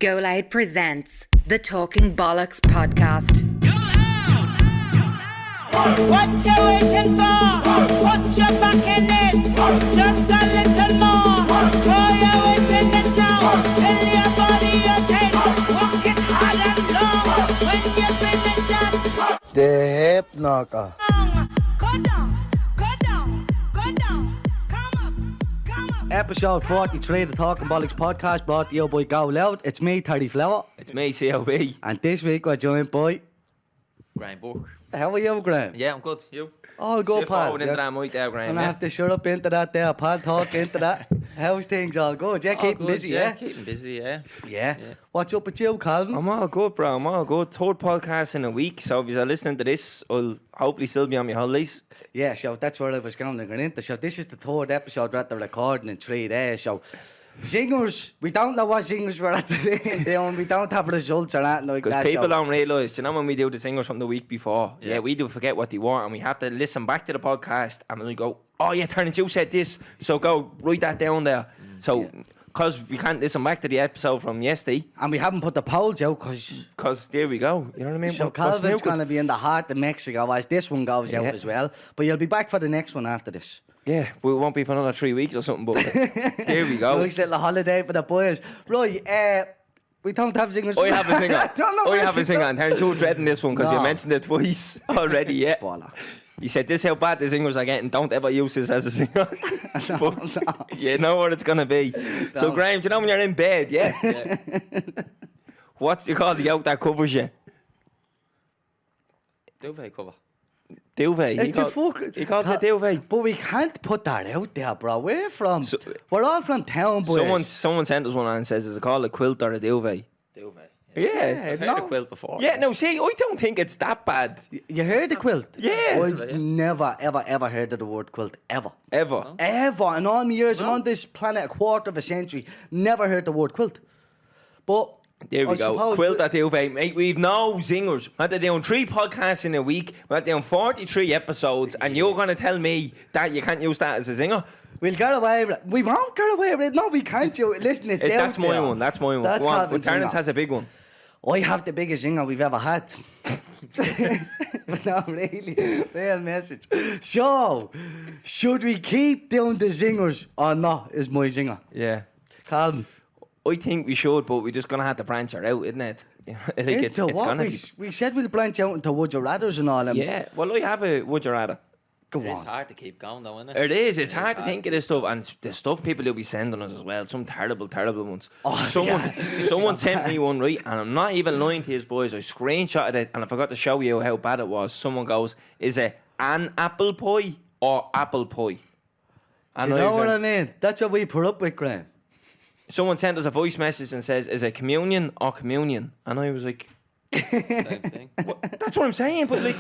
Go Loud presents the Talking Bollox podcast. What you waiting for? Put your back in it. Just a little more. Throw your weight in it now. Tell your body you're ten. Walk it hard and long. When you finish that, The hip knocker. go down, go down, go down. Come up, come up. Episode 43 of the Talking Bollox podcast brought to you by Go Loud. It's me, Terry Flower. It's me, CLB. And this week we're joined by... Graeme Burke. How are you, Graeme? Yeah, I'm good. You? Oh, good, Sit pal. forward into that mic there, Graeme. And I have to shut up into that there, pal, talk into that. How's things all good? Yeah, keeping busy, yeah? Keeping busy, yeah. Yeah. What's up with you, Calvin? I'm all good, bro. I'm all good. Third podcast in a week, so if you're listening to this, I'll hopefully still be on my holidays. Yeah, so that's where I was going to get into. So this is the third episode we're at the recording in 3 days. So singers, we don't know what singers we're at doing. We don't have results or anything like that. Because people so. don't realise, you know, when we do the singers from the week before, we do forget what they want, and we have to listen back to the podcast, and we go, oh yeah, Terence, you said this, so go write that down there. So, because we can't listen back to the episode from yesterday. And we haven't put the polls out because... there we go, you know what I mean? So Calvin's going to be in the heart of Mexico as this one goes out as well. But you'll be back for the next one after this. Yeah, we won't be for another 3 weeks or something, but there we go. Nice little holiday for the boys. Right, we don't have singers. I have a singer. I have a singer, singer. and Terence, you're dreading this one because you No. mentioned it twice already, yeah. Bollox. You said this how bad the singers are getting, don't ever use this as a singer. But you know what it's going to be. So, Graeme, do you know when you're in bed, yeah? What's you call the out that covers you? Duvet cover. Duvet. It's a fucking... He calls it duvet. But we can't put that out there, bro. We're from... we're all from town, boys. Someone sent us one and says, is it called a quilt or a duvet? Duvet. Yeah. I've heard a quilt before. Yeah, no, see, I don't think it's that bad. You heard the quilt? Yeah. I've never, ever heard of the word quilt. Ever. Ever. Ever. In all my years, I'm on this planet a quarter of a century, never heard the word quilt. But... There we I go. suppose Quilt at duvet, mate. We've no singers. We're doing 3 podcasts in a week. We're doing 43 episodes, and you're going to tell me that you can't use that as a singer? We'll get away with it. We won't get away with it. No, we can't. Listen, it's out That's my there. one. That's my one. That's Go on. Calvin's But Terence singer. has a big one. I have the biggest singer we've ever had. But no, really. Real message. So, should we keep doing the singers or not, is my singer. Yeah. Calvin. I think we should, but we're just going to have to branch her out, isn't it? Like Into it's what? gonna We said we'll branch out into Would You Rathers and all them. Yeah. Well, I have a would you rather. Go It's on. hard to keep going though, isn't it? It is. It's hard to think of this stuff, and the stuff people will be sending us as well. Some terrible ones. Oh, Someone sent me one, right, and I'm not even lying to you boys. I screenshotted it, and I forgot to show you how bad it was. Someone goes, "Is it an apple pie or apple pie?" Do And you know what I went- mean? That's what we put up with, Graeme. Someone sent us a voice message and says, "Is it communion or communion?" And I was like, Same thing. "That's what I'm saying," but like,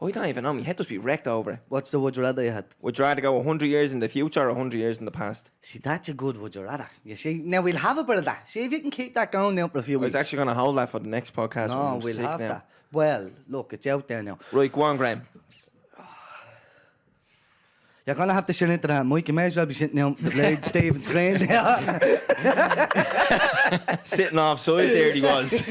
I don't even know. My head just be wrecked over it. What's the Would You Rather you had? Would you rather go 100 years in the future or 100 years in the past? See, that's a good Would You Rather. You see, now we'll have a bit of that. See if you can keep that going now for a few I was weeks. actually going to hold that for the next podcast. when No, I'm we'll sick have now. that. Well, look, it's out there now. Right, go on, Graeme. You're going to have to sit into that mic. You may as well be sitting on the blade Stephen's screen there. Sitting offside there he was.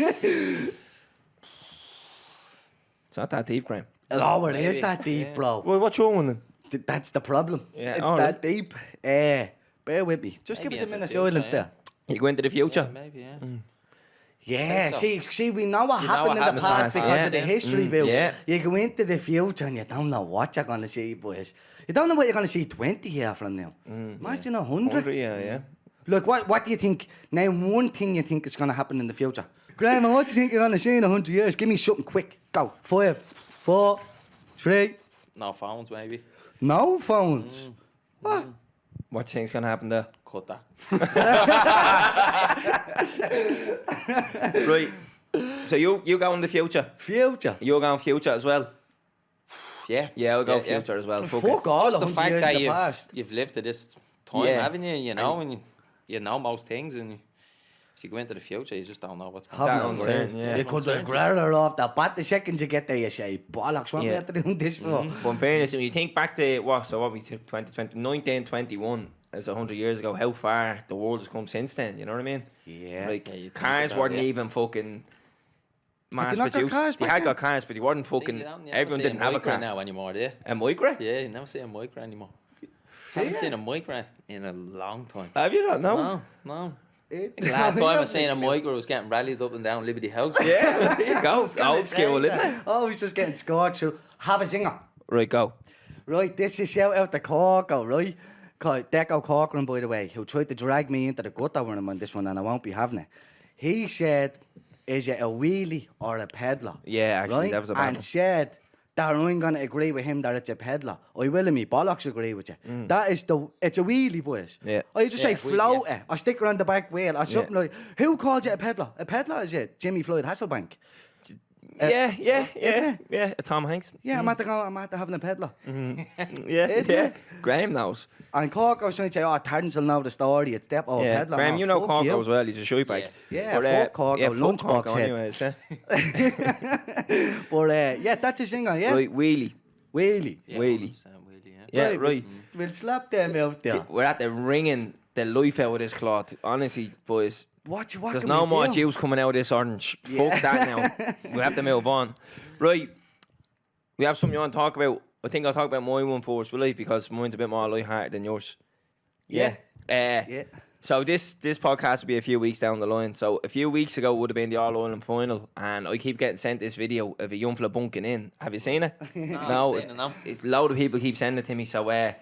It's not that deep, Graeme. Oh, it is Maybe, that deep, yeah. bro. Well, what's your one then? That's the problem. Yeah, it's all that right. deep. Bear with me. Just Maybe give us a in the minute of future, silence yeah. there. You go into the future? Yeah, maybe, yeah. Yeah, so. see, we know what You know happened what in happened the past in the because past, of the yeah. history books. yeah. You go into the future and you don't know what you're going to see, boys. You don't know what you're going to see 20 years from now. Imagine 100. 100, yeah. Look, what do you think? Name one thing you think is going to happen in the future. Graeme, what do you think you're going to see in 100 years? Give me something quick. Go. 5, 4, 3. No phones, maybe. No phones. What? What do you think's going to happen there? Cut that. Right. So you go in the future. Future. You're going future as well. Yeah. Yeah, I'll go future as well. Fuck all Just the 100 fact years that in the past. you've lived to this time, Yeah. haven't you? You know, and you know most things, and if you go into the future, you just don't know what's going to Haven't That a uncertain, clue. yeah. You could regret it off the bat. The second you get there, you say, bollocks, what am I doing this for? But in fairness, when you think back to what we took 2020, 1921, as 100 years ago, how far the world has come since then. You know what I mean? Yeah. Like Yeah, you think cars about weren't it. even fucking mass not got produced. cars They back had then? got cars, but they weren't fucking. Everyone didn't have a car. now anymore, do you? A Micra? Yeah, you never see a Micra anymore. Haven't seen a Micra in a long time. Have you not? No. No, no. Last time I seen a Micra was getting rallied up and down Liberty House. Yeah, there you go. Old school, isn't it? Oh, he's just getting scored. So have a singer. Right, go. Right, this is shout out to Corko, right? Deco Corcoran, by the way, who tried to drag me into the gutter when I'm on this one, and I won't be having it. He said, is it a wheelie or a peddler? Yeah, actually, right? that was a bad And one. said that I'm going to agree with him that it's a peddler. I will, and me Bollox agree with you. That is it's a wheelie, boys. Yeah. Or you just Yeah, say float yeah. it, or stick her on the back wheel, or something like. Who called it a peddler? A peddler is it Jimmy Floyd Hasselbank? Yeah. Tom Hanks. Yeah, I'm at having a peddler. Yeah. Graeme knows. And Cork, I was trying to say, oh, Terence will know the story. It's Step or Yeah, Peddler. Graeme, No, you know fuck Cork you. as well. He's a shy bag. Yeah, fuck Cork, yeah, lunchbox fuck Cork head. anyways, yeah. But yeah, that's a singer, yeah? Right, wheelie. Wheelie. Yeah, Wheelie. 100% wheelie, yeah. Yeah, right. We'll slap them out there. We're at the ringing the life out of this cloth. Honestly, boys. What There's can no we more do? juice coming out of this orange. Yeah. Fuck that now. We have to move on. Right. We have something you want to talk about. I think I'll talk about my one first, will I? Because mine's a bit more light-hearted than yours. Yeah. Yeah. So this podcast will be a few weeks down the line. So a few weeks ago would have been the All-Ireland final, and I keep getting sent this video of a young fella bunking in. Have you seen it? No, I've seen it now. It's a load of people keep sending it to me. So it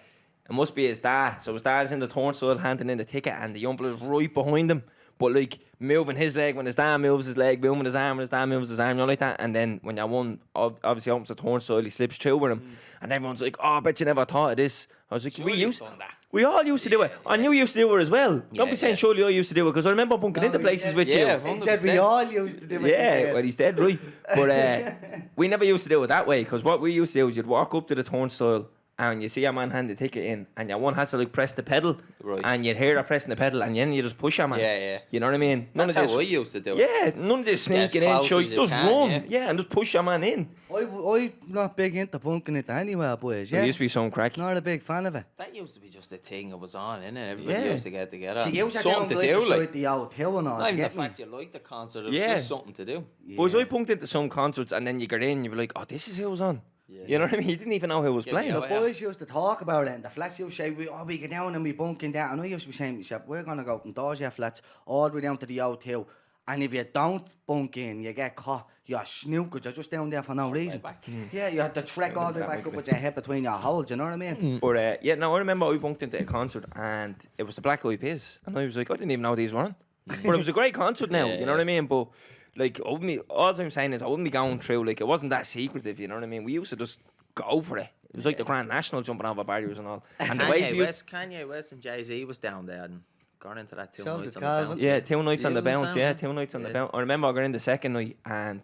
must be his dad. So his dad's in the turnstile handing in the ticket, and the young fella's right behind him, but like moving his leg when his dad moves his leg, moving his arm when his dad moves his arm, you know, like that. And then when you're one obviously opens the turnstile, he slips through with him, and everyone's like, "Oh, I bet you never thought of this." I was like, Surely you've done that. We all used to do it. I knew you used to do it as well. Don't Yeah, be saying yeah. surely I used to do it, because I remember bunking into places with you. yeah, He said we 100%. all used to do it. Yeah, well, he's dead right. But we never used to do it that way, because what we used to do is you'd walk up to the turnstile and you see a man hand the ticket in, and your one has to like press the pedal, Right. and you'd hear her pressing the pedal, and then you just push her, man. Yeah, yeah. You know what I mean? That's how I used to do it. Yeah, none of this sneaking in, close so as you just can, run. yeah. Yeah, and just push your man in. I'm not big into bunking it anywhere, boys. There Yeah. used to be some crack. Not a big fan of it. That used to be just a thing that was on, innit? Everybody Yeah. used to get together. See, you used to something go to do, like. the old hill and all. Not even the get me? fact you liked the concert, it was Yeah. just something to do. Boys, I bunked into some concerts, and then you get in, you'd be like, "Oh, this is who was on." Yeah. You know what I mean? You didn't even know who was Yeah, playing. yeah. The boys used to talk about it, and the flats used to say, we go down and we bunking down. And I used to be saying to myself, we're going to go from Dorsia flats all the way down to the old hill. And if you don't bunk in, you get caught. You're snookered. You're just down there for no reason. back. Yeah, you have to trek all the way back up with your head between your holes, you know what I mean? But yeah, no, I remember I bunked into a concert, and it was the Black Eyed Peas, and I was like, I didn't even know these were on. But it was a great concert now, you know what I mean? But like, all I'm saying is I wouldn't be going through, like, it wasn't that secretive, you know what I mean? We used to just go for it. It was like the Grand National jumping over barriers and all. And the ways we used, Kanye West and Jay-Z was down there and gone into that two So nights did on the Calvin. bounce. yeah, 2 nights on the You bounce, understand, yeah, man? 2 nights on the Yeah. bounce. I remember I got in the second night, and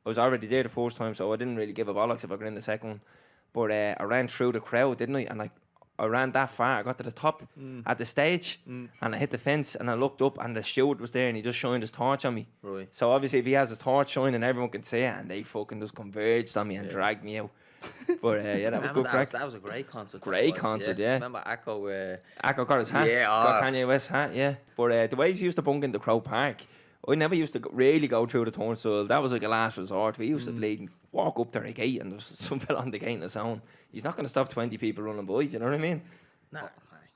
I was already there the first time, so I didn't really give a bollocks if I got in the second one. But I ran through the crowd, didn't I? And like, I ran that far, I got to the top at the stage, and I hit the fence, and I looked up, and the steward was there, and he just shined his torch on me. Right. So obviously, if he has his torch shining, everyone can see it, and they fucking just converged on me and dragged me out. But yeah, that was Remember good crack. That was a great concert. Great that was, concert, yeah. Remember Echo? Echo got his hat. Yeah, Got oh. Kanye West's hat, yeah. But the way he used to bunk into Crow Park, I never used to really go through the turnstile. That was like a last resort. We used to bleed and walk up to the gate, and there was some fella on the gate on his own. He's not going to stop 20 people running by, do you know what I mean? Nah,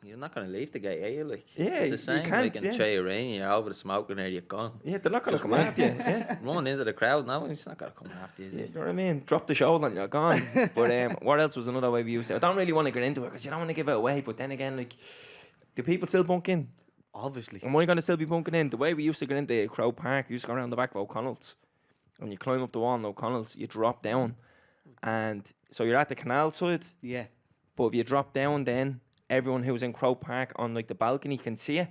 you're not going to leave the gate, are you? Like, Yeah, it's you the same. can't, Like in yeah. Trey Rain, you're over the smoking area, you're gone. Yeah, they're not going to come after you. Yeah. Run into the crowd now, he's not going to come after you. is Yeah, he? you know what I mean? Drop the shoulder and you're gone. But what else was another way we used to? I don't really want to get into it because you don't want to give it away. But then again, like, do people still bunk in? Obviously. Am I going to still be bunking in? The way we used to get into Crow Park, you used to go around the back of O'Connell's. When you climb up the wall in O'Connell's, you drop down. And so you're at the canal side. Yeah. But if you drop down, then everyone who's in Crow Park on like the balcony can see it.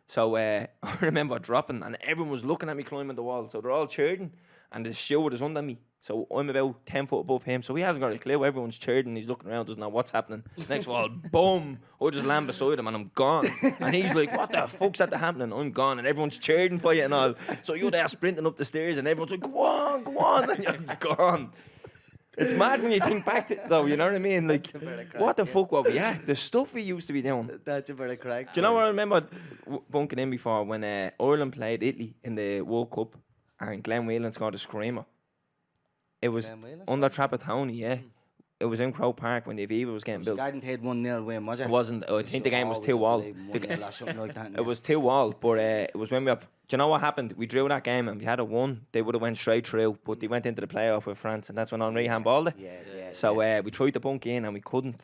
So I remember dropping, and everyone was looking at me climbing the wall. So they're all cheering, and the steward is under me. So I'm about 10 foot above him. So he hasn't got a clue. Everyone's cheering. He's looking around, doesn't know what's happening. Next of all, boom! I just land beside him, and I'm gone. And he's like, "What the fuck's that happening?" I'm gone, and everyone's cheering for you and all. So you're there sprinting up the stairs, and everyone's like, "Go on, go on!" And you're gone. It's mad when you think back to though, you know what I mean? Like, That's a bit of crack, what the yeah. fuck were we at? The stuff we used to be doing. That's a bit of crack. Do you know what I remember bunking in before when Ireland played Italy in the World Cup and Glenn Whelan scored a screamer? It was Glenn Whelan under Trapattoni, yeah. It was in Crow Park when the Aviva was getting built. Garden had 1-0 win, was it? It wasn't. I think the game was 2-all. 1-0 or something like that. It was 2-all, but it was when we. Do you know what happened? We drew that game and we had a won. They would have went straight through, but they went into the playoff with France, and that's when Henri handballed it. Yeah. So we tried to bunk in and we couldn't.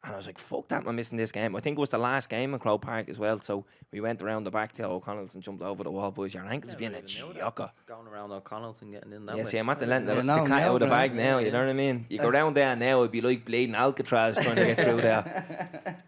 And I was like, fuck that, I'm missing this game. I think it was the last game in Crow Park as well. So we went around the back to O'Connell's and jumped over the wall, boys. Your ankles being a chocker. Going around O'Connell's and getting in that Yeah, way. see, I'm at the letting the now, cat out of the now, bag now, you know what I mean? You go round there now, it'd be like bleeding Alcatraz trying to get through there.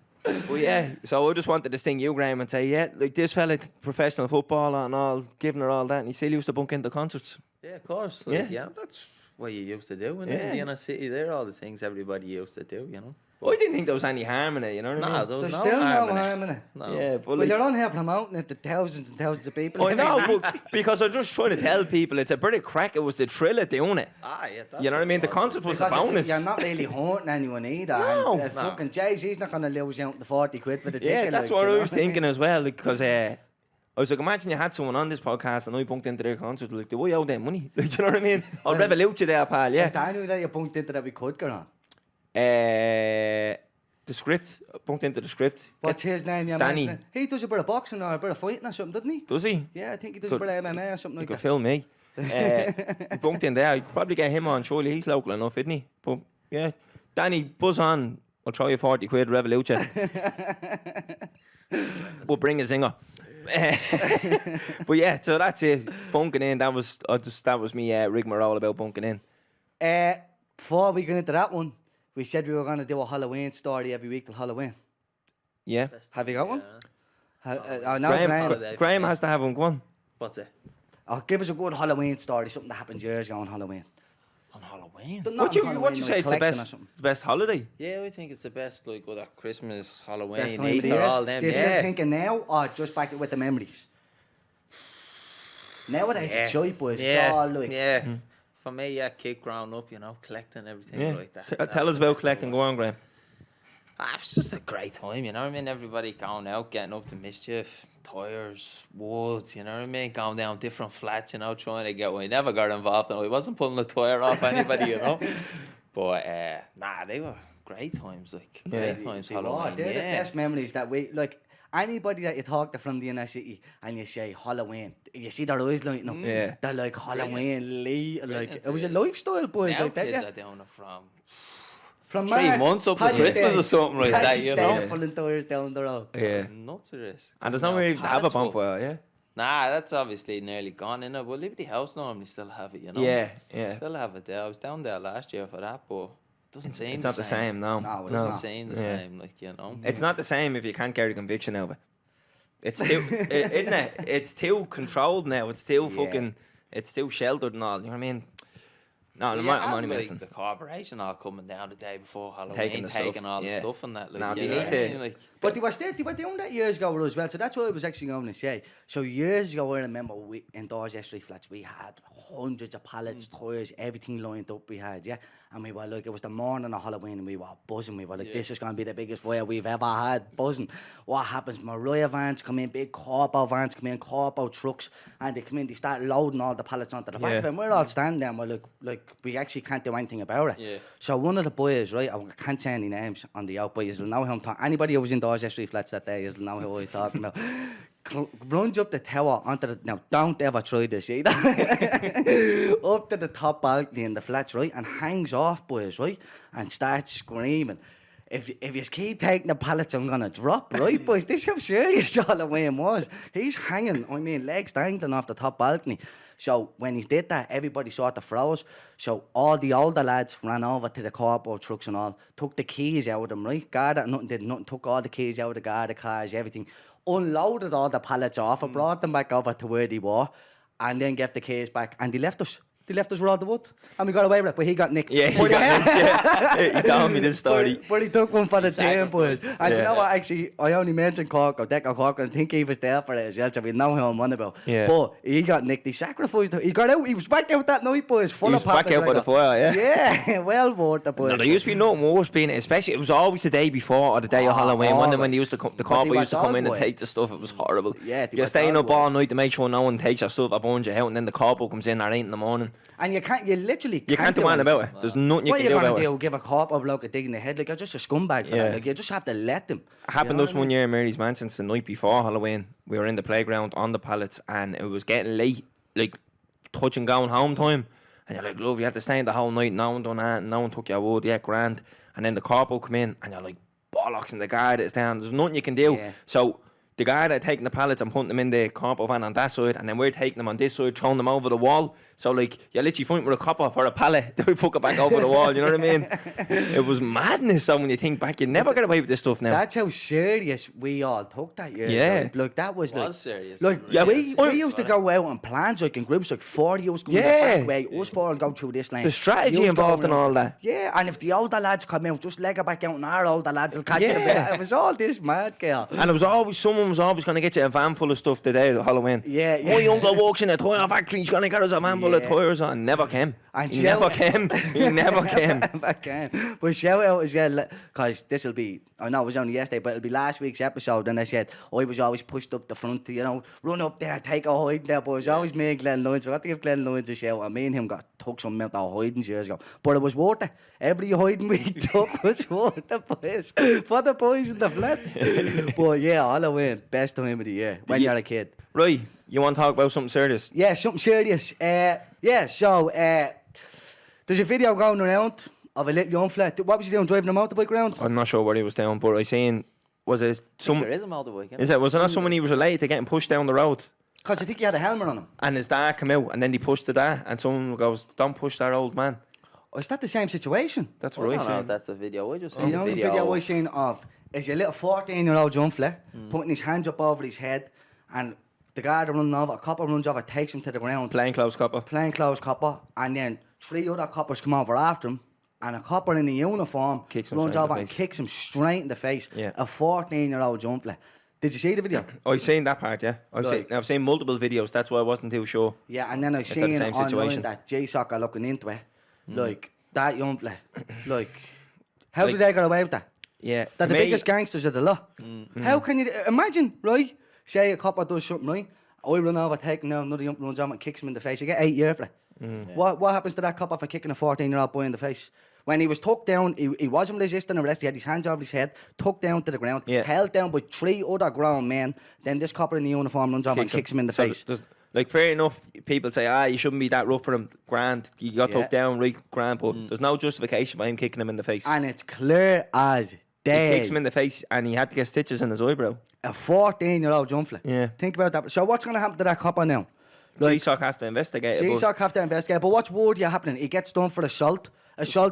But yeah, so I just wanted to sting you, Graeme, and say, yeah, like this fella, professional footballer and all, giving her all that, and he still used to bunk into concerts. Yeah, of course. Yeah. Like, yeah, that's what you used to do in Yeah. the inner city. They're all the things everybody used to do, you know. But I didn't think there was any harm in it, you know what I Nah, mean? there was There's no still no harm in it. harm in it. No. Yeah, but Well, like, you're on here promoting it to thousands and thousands of people. I know, but because I'm just trying to tell people it's a bit of crack. It was the thrill of doing it. Ah, yeah, that's You know what I mean? The concert was a Because bonus. you're not really haunting anyone either. No. And, fucking Jay-Z's not going to lose out the 40 quid for the ticket. Yeah, that's like, what you I know was I mean? thinking as well. Because I was like, imagine you had someone on this podcast and I bunked into their concert. Like, do we owe them money? Like, do you know what I mean? I'll revolute you there, pal. Is Yeah. there anyone that you bunked into that we could get on? The script. Bunked into the script. What's his name? Yeah, Danny. man? He does a bit of boxing or a bit of fighting or something, doesn't he? Does he? Yeah, I think he does Could- a bit of MMA or something You like could that. film me. Bunked in there. You could probably get him on. Surely he's local enough, isn't he? But yeah, Danny, buzz on. I'll throw you 40 quid, revolute you. We'll bring a singer. But yeah, so that's it. Bunking in. That was me rigmarole about bunking in. Before we get into that one, we said we were going to do a Halloween story every week till Halloween. Yeah. Have you got one? No, Graeme, Graeme has to have one. Go on. What's it? Give us a good Halloween story, something that happened years ago on Halloween. On Halloween? What you say? It's the best holiday? Yeah, I think it's the best, like, with that Christmas, Halloween, Best time of the Easter, year. all them. Do you Yeah. thinking now or just back with the memories? Nowadays it's cheap, boys. It's all like... Yeah. For me, yeah, kid growing up, you know, collecting everything Yeah. like that. Tell us about collecting. Go on, Graeme. It's just a great time, you know what I mean? Everybody going out, getting up to mischief, tyres, wood, you know what I mean? Going down different flats, you know, trying to get one. I never got involved, and I wasn't pulling a tyre off anybody, you know? But, they were great times, like, great times, Halloween, They're the best memories that we... Like, anybody that you talk to from the inner city and you say Halloween, you see their eyes lighting up. Yeah. They're like, Halloween, like, Brilliant it was a it is. lifestyle, boys, Now like that, kids yeah. are doing it From 3 March, months up to Paddy's Christmas Day, or something like that, Paddy's you Day, know? Yeah. pulling tires down the road. Yeah. Nuts it is. And there's You not know, really have a pallets full. bonfire, yeah? Nah, that's obviously nearly gone, innit? But Liberty House normally still have it, you know? Yeah, yeah. Still have it there. I was down there last year for that, but it doesn't seem It's not the same, no. No, it's It doesn't not. seem the Yeah. same, like, you know? It's not the same if you can't carry conviction over. It's too, isn't it? It's too controlled now. It's too fucking, it's too sheltered and all. You know what I mean? No, Well, I'm you not- I'm have, only like, messing. the corporation all coming down the day before Halloween, Taking the taking stuff, all the yeah. stuff and that. Like, No, you you know need what I to- mean? Like, But they were doing that years ago as well, so that's what I was actually going to say. So years ago, I remember in those S3 flats, we had hundreds of pallets, tyres, everything lined up we had, yeah? And we were like, it was the morning of Halloween and we were buzzing. We were like, this is going to be the biggest fire we've ever had, buzzing. What happens? Mariah vans come in, big corpo vans come in, corpo trucks, and they come in, they start loading all the pallets onto the back Yeah. of it. And we're all standing there and we're like, we actually can't do anything about it. Yeah. So one of the boys, right, I can't say any names on the out, but you'll know who I'm talking. Anybody who was in those S3 flats that day, you'll know who I was talking about. Runs up the tower onto the, now don't ever try this either. Up to the top balcony in the flats, right, and hangs off, boys, right, and starts screaming. If you keep taking the pallets, I'm gonna drop, right, boys? This is how serious Halloween was. He's hanging, I mean, legs dangling off the top balcony. So when he did that, everybody sort of froze. So all the older lads ran over to the corpo trucks and all, took the keys out of them, right? Guarded, nothing did nothing, took all the keys out of the guarded cars, everything. Unloaded all the pallets off and brought them back over to where they were, and then gave the keys back, and they left us. They left us raw the wood. And we got away with it, but he got nicked. Yeah, he told me this story. But he took one for the team, boys. Sacrifice. And you Yeah. know what, actually, I only mentioned Cork or Decker Cork, and I think he was there for it as well, so we know who I'm on about. Yeah. But he got nicked. He sacrificed it. He got out. He was back out that night, boys, full He of was back poppers, out by the fire, yeah. Yeah, well worth it, boys. No, there used to be nothing worse being, especially, it was always the day before or the day of Halloween. When they always. used to come, the But corporal they used to were come in and dog take the stuff. It was horrible. Yeah, they You're were staying dog up all night to make sure no one takes your stuff, I burns you out, and then the corporal comes in at 8 in the morning. And you literally You can't do anything about it. There's nothing you What can are do you about going to it. do? Give a cop a bloke a dig in the head? Like, you're just a scumbag for Yeah. that. Like, you just have to let them. It happened You know to us what I one mean? year in Mary's Mansions the night before Halloween. We were in the playground on the pallets and it was getting late, like touching going home time. And you're like, love, you had to stay in the whole night. No one done that. No one took your wood. Yeah, grand. And then the corporal come in and you're like, bollocks, and the guy that's down. There's nothing you can do. Yeah. So the guy that taking the pallets and putting them in the corporal van on that side, and then we're taking them on this side, throwing them over the wall. So like you're literally fighting with a copper for a pallet, then we fuck it back over the wall. You know what I mean? It was madness. So when you think back, you never get away with this stuff now. That's how serious we all took that year. Yeah. Like, that was It like... was serious. Like, Yeah, we but- used to go out on plans, like in groups, like 40 of us going Yeah. the back way, us four will go through this lane. The strategy Yous involved going in all around. that. Yeah, and if the older lads come out, just leg it back out and our older lads will catch it a Yeah. bit. It was all this mad, girl. And it was always, someone was always going to get you a van full of stuff the day of Halloween. Yeah, yeah. My uncle walks in a tyre factory, he's going to get us a van full of Yeah. tyres on. Never came. And He shout- never came. He never came. Back then. But shout out as well, because this will be, I know it was only yesterday, but it'll be last week's episode. And I said, I was always pushed up the front, you know, run up there, take a hide there. But it was always me and Glenn Lyons. We got to give Glenn Lyons a shout. And me and him took some out of hiding years ago. But it was worth it. Every hiding we took was worth it, boys. For the boys in the flats. But yeah, Halloween, best time of the year when Yeah. you're a kid. Right, you want to talk about something serious? Yeah, something serious. There's a video going around of a little young fella. What was he doing, driving a motorbike around? I'm not sure what he was doing, but I seen, was it some... There is a motorbike. isn't Is there? it, was it not someone he was related to getting pushed down the road? Because I think he had a helmet on him. And his dad come out and then he pushed the dad and someone goes, don't push that old man. Oh, is that the same situation? That's I what I don't know if seen. that's the video. I just The seen the only video. video I seen of is a little 14-year-old young fella putting his hands up over his head, and the guy that runs over, a copper runs over, takes him to the ground. Plainclothes copper. Plainclothes copper, and then 3 other coppers come over after him, and a copper in a uniform Kicks him runs straight in over the and face. kicks him straight in the face. Yeah. A 14-year-old young fella. Did you see the video? I've seen that part, yeah. I've seen multiple videos, that's why I wasn't too sure. Yeah, and then I Is that seen the same online situation? that J-Sock are looking into it. Like, that young fella. Like, how Like- did they get away with that? Yeah. They're to the me- biggest gangsters of the lot. How can you imagine, right? Say a copper does something, right? I run over, taking down, another young runs over and kicks him in the face. You get 8 years for it. What happens to that copper for kicking a 14-year-old boy in the face? When he was tucked down, he wasn't resisting arrest. He had his hands over his head, tucked down to the ground, Yeah. held down by 3 other grown men. Then this copper in the uniform runs over and kicks him in the So face. like, fair enough, people say, you shouldn't be that rough for him. Grand, you got Yeah. tucked down, right, grand, but there's no justification by him kicking him in the face. And it's clear as He day. kicks him in the face and he had to get stitches in his eyebrow. A 14-year-old young fella. Yeah. Think about that. So what's going to happen to that copper now? G-Sock have to investigate it. but G-Sock have to investigate. But what's worthy happening? He gets done for assault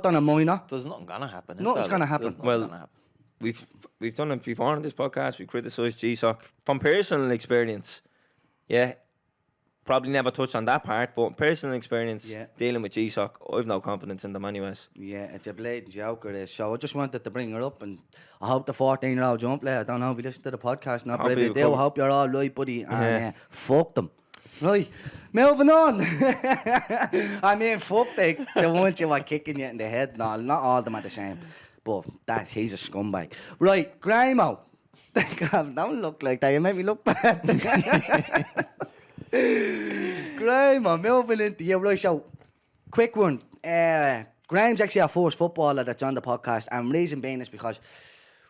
on a minor. There's nothing gonna happen. is Nothing's there? gonna happen. There's nothing Well, gonna happen. We've done it before on this podcast. We criticised G-Sock from personal experience. Yeah, probably never touched on that part, but personal experience Yeah. dealing with G-Sock, I've no confidence in them anyways. Yeah, it's a blatant joke it is. So I just wanted to bring her up, and I hope the 14-year-old jump player, I don't know if you listen to the podcast now, but if Hope you you do, I come. hope you're all right, buddy. And Yeah. fuck them. Right, moving on. I mean, fuck the ones you were kicking you in the head. No, not all of them are the same. But he's a scumbag. Right, Graeme. Don't look like that. You make me look bad. Graeme, moving into you. Right, so, quick one. Graeme's actually our first footballer that's on the podcast, and reason being is because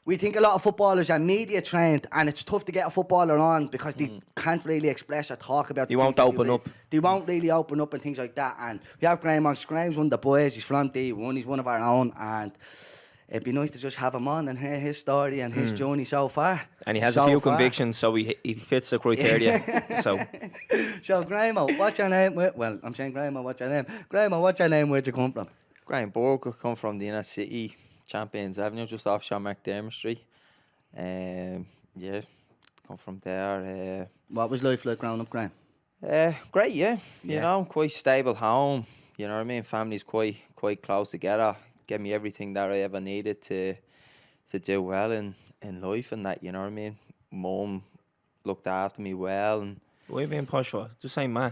we think a lot of footballers are media trained, and it's tough to get a footballer on because they can't really express or talk about. They the won't things that open up. They won't really open up and things like that. And we have Graeme on. Graeme's one of the boys. He's from D1. He's one of our own, and it'd be nice to just have him on and hear his story and his journey so far. And he has So a few far. convictions, so he fits the criteria. So, So, Graeme, what's your name? Well, I'm saying Graeme, what's your name? Graeme, what's your name? Where'd you come from? Graeme Burke, I come from the inner city, Champions Avenue, just off Shamrock Rovers. Yeah, come from there. What was life like growing up, Graeme? Great, yeah. You know, quite stable home. You know what I mean? Family's quite close together. Gave me everything that I ever needed to do well in life and that. You know what I mean? Mum looked after me well, and What are you being posh for? Just say ma.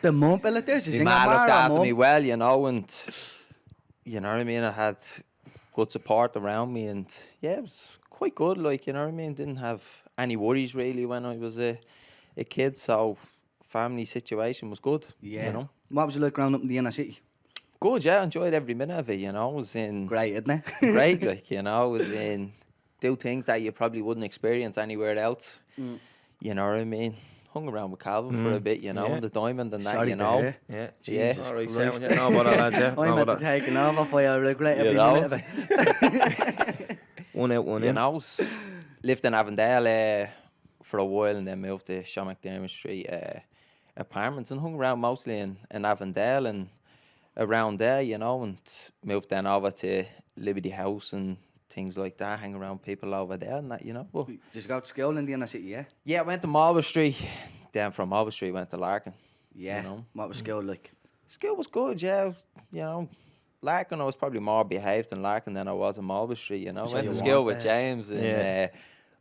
The mum fella there, she's my ma looked after me well. You know, and you know what I mean. I had good support around me, and yeah, it was quite good. Like, you know what I mean? Didn't have any worries really when I was a kid. So family situation was good. Yeah. You know. What was you like growing up in the inner city? Good, yeah. I enjoyed every minute of it. You know, I was in Great, isn't it? great. Like, you know, I was in do things that you probably wouldn't experience anywhere else. You know what I mean? Hung around with Calvin for a bit, you know, Yeah. the diamond and that, Sorry you to know. hear. Yeah. Yeah. Jesus All right, Christ. No, about that, lads, yeah. I'm No, at but the taking over for you. I regret every You know? minute of it. one out, one You in. know, lived in Avondale for a while and then moved to Shamrock Street apartments and hung around mostly in Avondale and around there, you know, and moved then over to Liberty House and things like that, hang around people over there and that, you know. But Just go to school in the inner city, yeah? yeah, went to Marlborough Street. Then from Marlborough Street went to Larkin. Yeah. You know. What was school like? School was good, yeah. You know, Larkin, I was probably more behaved in Larkin than I was in Marlborough Street, you know. So Went you to school want with that. James in Yeah.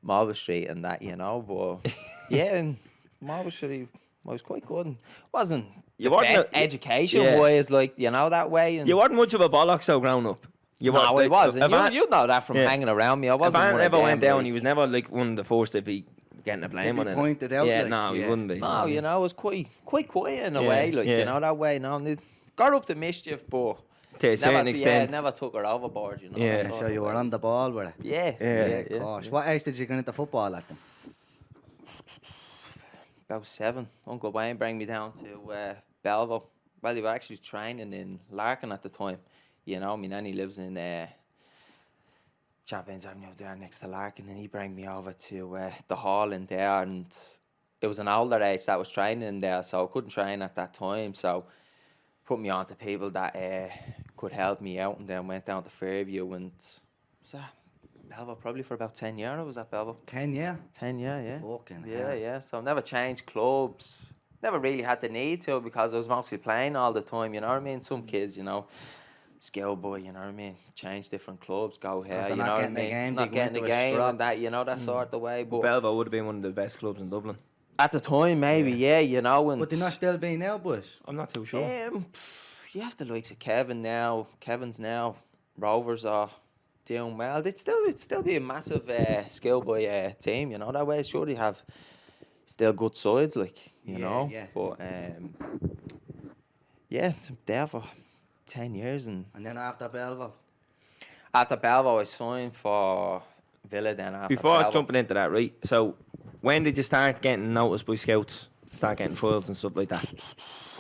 Marlborough Street and that, you know. But yeah, in Marlborough Street I was quite good. And wasn't You the weren't best a- education-wise, like, you know, that way. And You weren't much of a bollocks though growing up. You no, I wasn't. If You know that from yeah. hanging around me. I If wasn't Ant one of ever went them, down, like- he was never like one of the first to be getting the blame be on it. pointed out, Yeah, like, no, he yeah. wouldn't be. No, you know, it was quite quiet in a Yeah, way, like, yeah. you know, that way. No, and it got up to mischief, but To a certain never, extent. never took her overboard, you know. Yeah. that sort So of you were way. on the ball with it? Yeah, Yeah. Of course. What age did you get into football at then? About 7. Uncle Wayne brought me down to Belleville. Well, they were actually training in Larkin at the time. You know, my nanny lives in Champions Avenue there next to Larkin, and he brought me over to the hall in there, and it was an older age that was training in there, so I couldn't train at that time, so put me on to people that could help me out, and then went down to Fairview, and was at Belleville probably for about 10 years. I was at Belleville. 10 year? 10 years, yeah. Fucking Yeah, hell. yeah. So never changed clubs. Never really had the need to because I was mostly playing all the time, you know what I mean? Some kids, you know, schoolboy, you know what I mean? Change different clubs, go here, they're you not know what I getting the mean? game, Not they getting the go into a game strap. and that, you know, that sort of way. But Belleville would have been one of the best clubs in Dublin. at the time, maybe, yeah, you know. And But they're not still being now, boys? I'm not too sure. you have the likes of Kevin now. Kevin's now. Rovers are doing well. It'd still be a massive schoolboy team, you know, that way. Sure, they have still good sides, like, you Yeah, know. yeah. But, yeah, it's there for 10 years. And And then after Belleville? after Belleville, I signed for Villa then after Before Belleville. jumping into that, right? So, when did you start getting noticed by scouts? Start getting trials and stuff like that?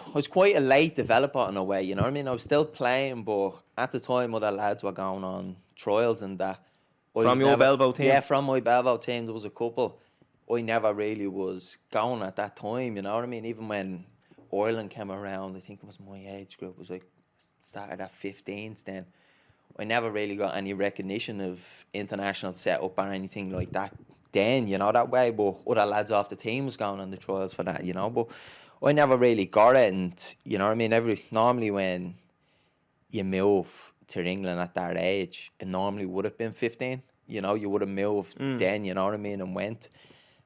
I was quite a late developer in a way, you know what I mean? I was still playing, but at the time, other lads were going on trials and that. I From was your Belleville team? Yeah, from my Belleville team, there was a couple. I never really was going at that time, you know what I mean? Even when Ireland came around, I think it was my age group, it was like started at 15s then. I never really got any recognition of international setup or anything like that then, you know, that way. But other lads off the team was going on the trials for that, you know. But I never really got it, and you know what I mean. Normally when you move to England at that age, it normally would have been 15. You know, you would have moved then, you know what I mean, and went.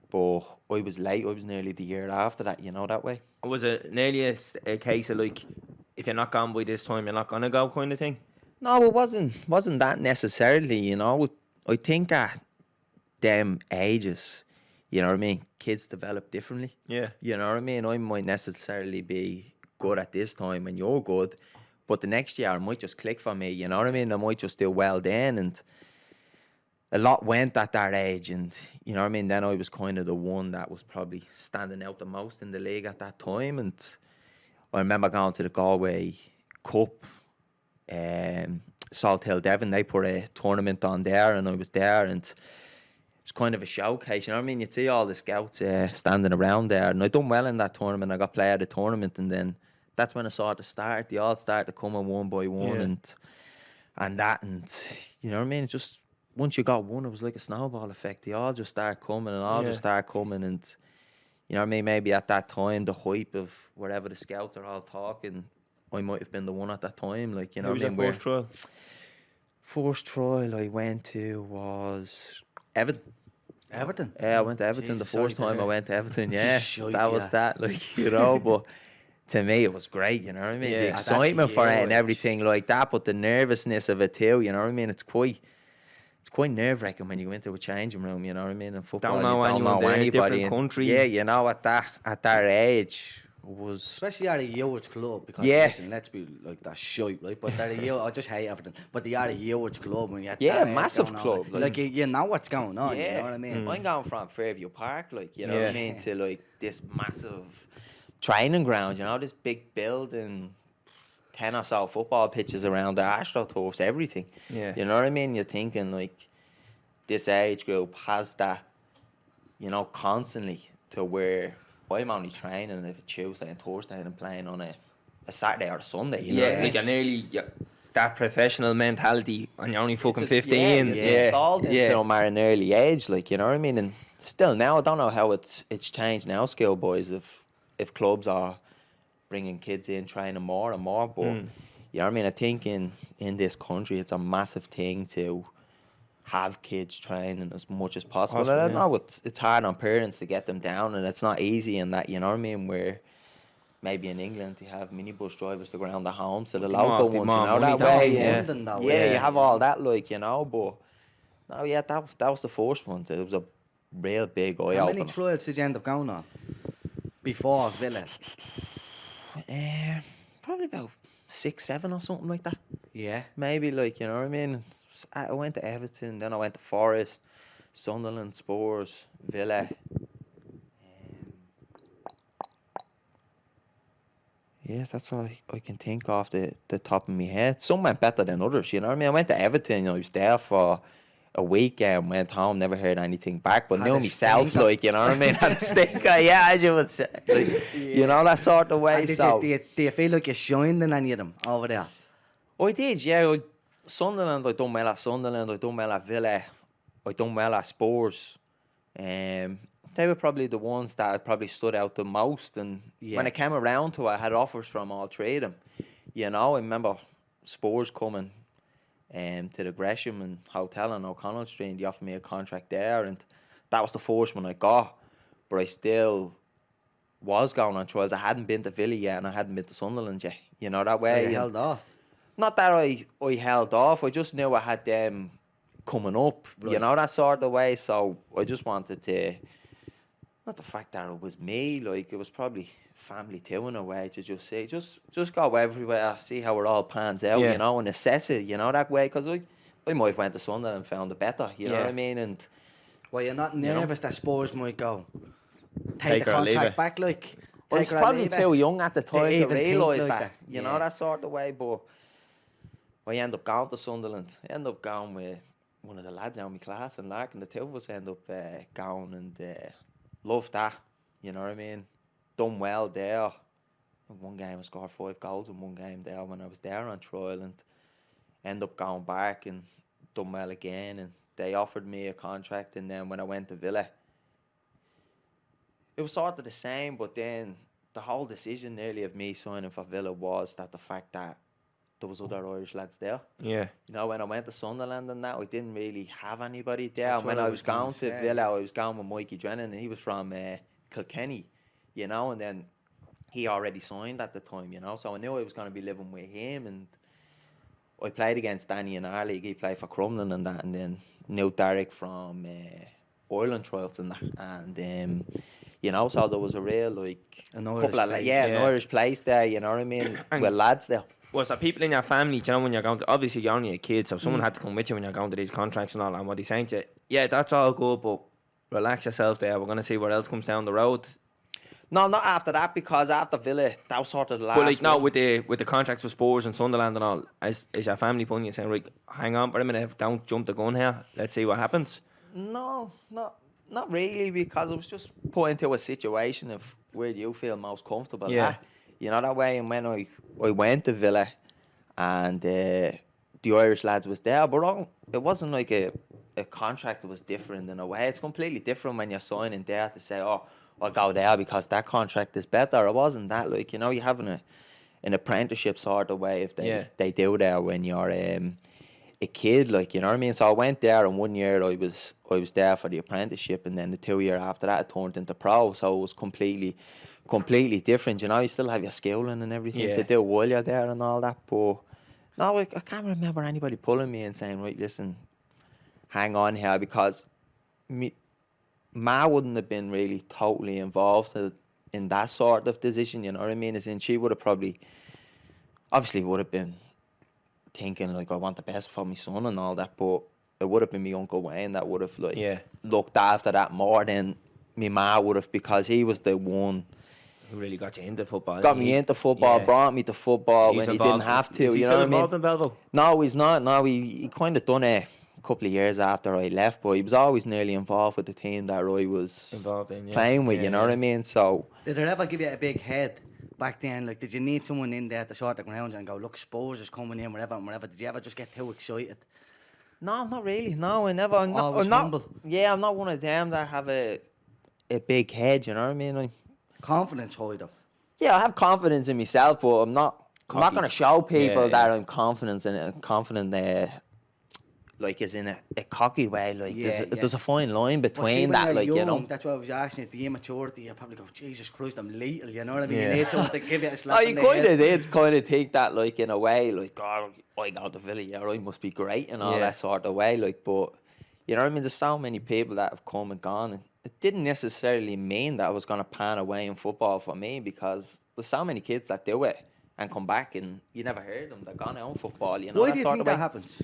But I was late. I was nearly the year after that, you know, that way. Was it nearly a case of like, if you're not gone by this time, you're not gonna go kind of thing? No, it wasn't that necessarily, you know. I think at them ages, you know what I mean, kids develop differently. Yeah. You know what I mean? I might necessarily be good at this time and you're good, but the next year it might just click for me, you know what I mean? I might just do well then, and a lot went at that age, and you know what I mean? Then I was kind of the one that was probably standing out the most in the league at that time, and I remember going to the Galway Cup, Salt Hill Devon, they put a tournament on there, and I was there, and it was kind of a showcase, you know what I mean? You'd see all the scouts standing around there, and I done well in that tournament. I got player of the tournament, and then that's when I saw it start. They all started coming one by one, Yeah. and you know what I mean? It just, once you got one, it was like a snowball effect. They all just start coming, and all Yeah. just start coming, and you know what I mean, maybe at that time, the hype of wherever the scouts are all talking, I might have been the one at that time, like, you know Who was what I your mean? first trial? First trial I went to was Everton. Everton. Yeah, I went to Everton Jesus, the first sorry to time I hear. went to Everton, yeah. Shite, That was yeah. that, like, you know, but to me it was great, you know what I mean? Yeah. The At that excitement for it and age. everything like that, but the nervousness of it too, you know what I mean? It's quite nerve-wracking when you go into a changing room, you know what I mean? In football, Don't know you don't anyone know there, anybody. different country. Yeah, you know, at that age was... Especially at a huge club, because Yeah. listen, let's be like that shite, right? But they're a huge, I just hate everything. But they are a huge club when you Yeah, that age massive going on, club, like- Like you know what's going on, Yeah, you know what I mean? I'm going from Fairview Park, like, you know what I Yeah. mean, to like this massive training ground, you know, this big building, 10 or so football pitches around the AstroTurfs, everything. Yeah. You know what I mean? You're thinking like this age group has that, you know, constantly to where I'm only training if it's Tuesday and Thursday and playing on a Saturday or a Sunday, you know what I Yeah, mean? like you're nearly that professional mentality, and you're only fucking 15. It's installed into them at an early age, like, you know what I mean? And still now, I don't know how it's changed now, schoolboys, if clubs are bringing kids in, training more and more, but you know what I mean? I think in this country, it's a massive thing to have kids training as much as possible. And I know it's hard on parents to get them down, and it's not easy in that, you know what I mean, where maybe in England they have minibus drivers to go around the homes to the local ones, you know, that way. down. Yeah, London, though, yeah, yeah. you have all that, like, you know, but no, yeah, that was the first one. It was a real big eye How many opener. trials did you end up going on before Villa? Probably about 6, 7 or something like that. Yeah. Maybe, like, you know what I mean? I went to Everton, then I went to Forest, Sunderland, Spurs, Villa. Yeah, that's all I can think off the top of my head. Some went better than others, you know what I mean? I went to Everton, you know, I was there for a week and went home, never heard anything back, but Had knew a myself, stinker. like, you know what I mean? Had a stinker, yeah, as you would say. Like, you know, that sort of way, And so... do you feel like you shined in any of them over there? I did, yeah. Sunderland, I done well at Sunderland. I done well at Villa. I done well at Spurs. They were probably the ones that probably stood out the most. And Yeah. when it came around to it, I had offers from all three of them. You know, I remember Spurs coming to the Gresham and Hotel on O'Connell Street, and they offered me a contract there. And that was the first one I got. But I still was going on trials. I hadn't been to Villa yet, and I hadn't been to Sunderland yet. You know, that So way. you and- held off. Not that I held off. I just knew I had them coming up, you Right. know, that sort of way. So I just wanted to, not the fact that it was me, like, it was probably family too in a way, to just say, just go everywhere, see how it all pans out, Yeah. you know, and assess it, you know, that way. Because I might have went to Sunderland and found it better, you know what I mean? And Well, you're not know? nervous that Spurs might go Take take the her or leave contract it. back, like. I was take her or probably leave it. too young at the time to even think realise like that, that. you Yeah. know, that sort of way. But I end up going to Sunderland. I end up going with one of the lads out of my class, and Larkin, the two of us end up going, and loved that, you know what I mean? Done well there. In one game I scored 5 goals in one game there when I was there on trial, and end up going back and done well again, and they offered me a contract. And then when I went to Villa, it was sort of the same, but then the whole decision nearly of me signing for Villa was that the fact that there was other Irish lads there. Yeah. You know, when I went to Sunderland and that, I didn't really have anybody there. That's And when what I I was was going gonna to say, Villa, I was going with Mikey Drennan, and he was from Kilkenny, you know, and then he already signed at the time, you know, so I knew I was going to be living with him. And I played against Danny in our league. He played for Crumlin and that, and then knew Derek from Ireland trials and that. And, you know, so there was a real, like, An Irish couple of, place. an Yeah. Irish place there, you know what I mean, And- with lads there. Was there people in your family, do you know, when you're going to, obviously you're only a kid, so Mm. someone had to come with you when you're going to these contracts and all, and what he's saying to you, yeah, that's all good, but relax yourself there, we're going to see what else comes down the road. No, not after that, because after Villa, that was sort of the last But like now one. with the contracts with Spurs and Sunderland and all, is your family pulling you saying, right, hang on for a minute, don't jump the gun here, let's see what happens? No, not really, because I was just put into a situation of where you feel most comfortable Yeah. at. You know, that way. And when I went to Villa, and the Irish lads was there, but it wasn't like a contract that was different in a way. It's completely different when you're signing there to say, oh, I'll go there because that contract is better. It wasn't that, like, you know, you having an apprenticeship sort of way if they do there when you're a kid, like, you know what I mean? So I went there, and 1 year I was there for the apprenticeship, and then the 2 year after that it turned into pro. So it was completely different, you know. You still have your schooling and everything to do while you're there and all that, but no, I can't remember anybody pulling me and saying, right, listen, hang on here, because Ma wouldn't have been really totally involved in that sort of decision, you know what I mean? As in, she would have probably, obviously would have been thinking, like, I want the best for my son and all that, but it would have been my Uncle Wayne that would have, like, looked after that more than my ma would have, because he was the one who really got you into football. Got me into football, brought me to football when he didn't have to, you know what I mean? Is he still involved in Belvo? No, he's not. No, he kind of done it a couple of years after I left, but he was always nearly involved with the team that I was involved in, playing with, you know what I mean? So did it ever give you a big head back then? Like, did you need someone in there to sort the ground and go, look, Spurs is coming in, whatever? Did you ever just get too excited? No, not really. No, I never. I'm Always not. humble. Yeah, I'm not one of them that have a big head, you know what I mean? Confidence high though. Yeah, I have confidence in myself, but I'm not going to show people that I'm confident like, as in a cocky way. Like, there's a fine line between that, like, young, you know. That's why I was asking you, the immaturity, you probably go, Jesus Christ, I'm little, you know what I mean? You need someone to give you a slap Oh, in you the kind head. of did kind of think that, like, in a way, like, God, I got the Villa, yeah, I must be great and all that sort of way, like, but, you know what I mean? There's so many people that have come and gone, and it didn't necessarily mean that I was going to pan away in football for me, because there's so many kids that do it and come back and you never heard them. They're gone out in football, you know. Why do you think that happens?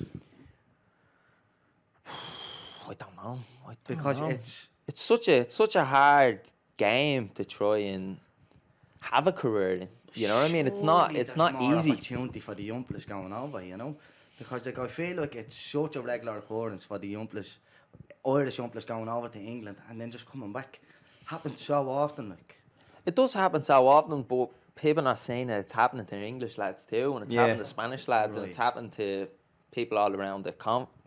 I don't know. Because it's such a hard game to try and have a career in. You know what I mean? It's not more easy. Opportunity for the young players going over, you know, because, like, I feel like it's such a regular occurrence for the young players, Irish young players going over to England and then just coming back. Happens so often, like. It does happen so often, but people are saying that it's happening to English lads too, and it's happening to Spanish lads, and it's happening to people all around the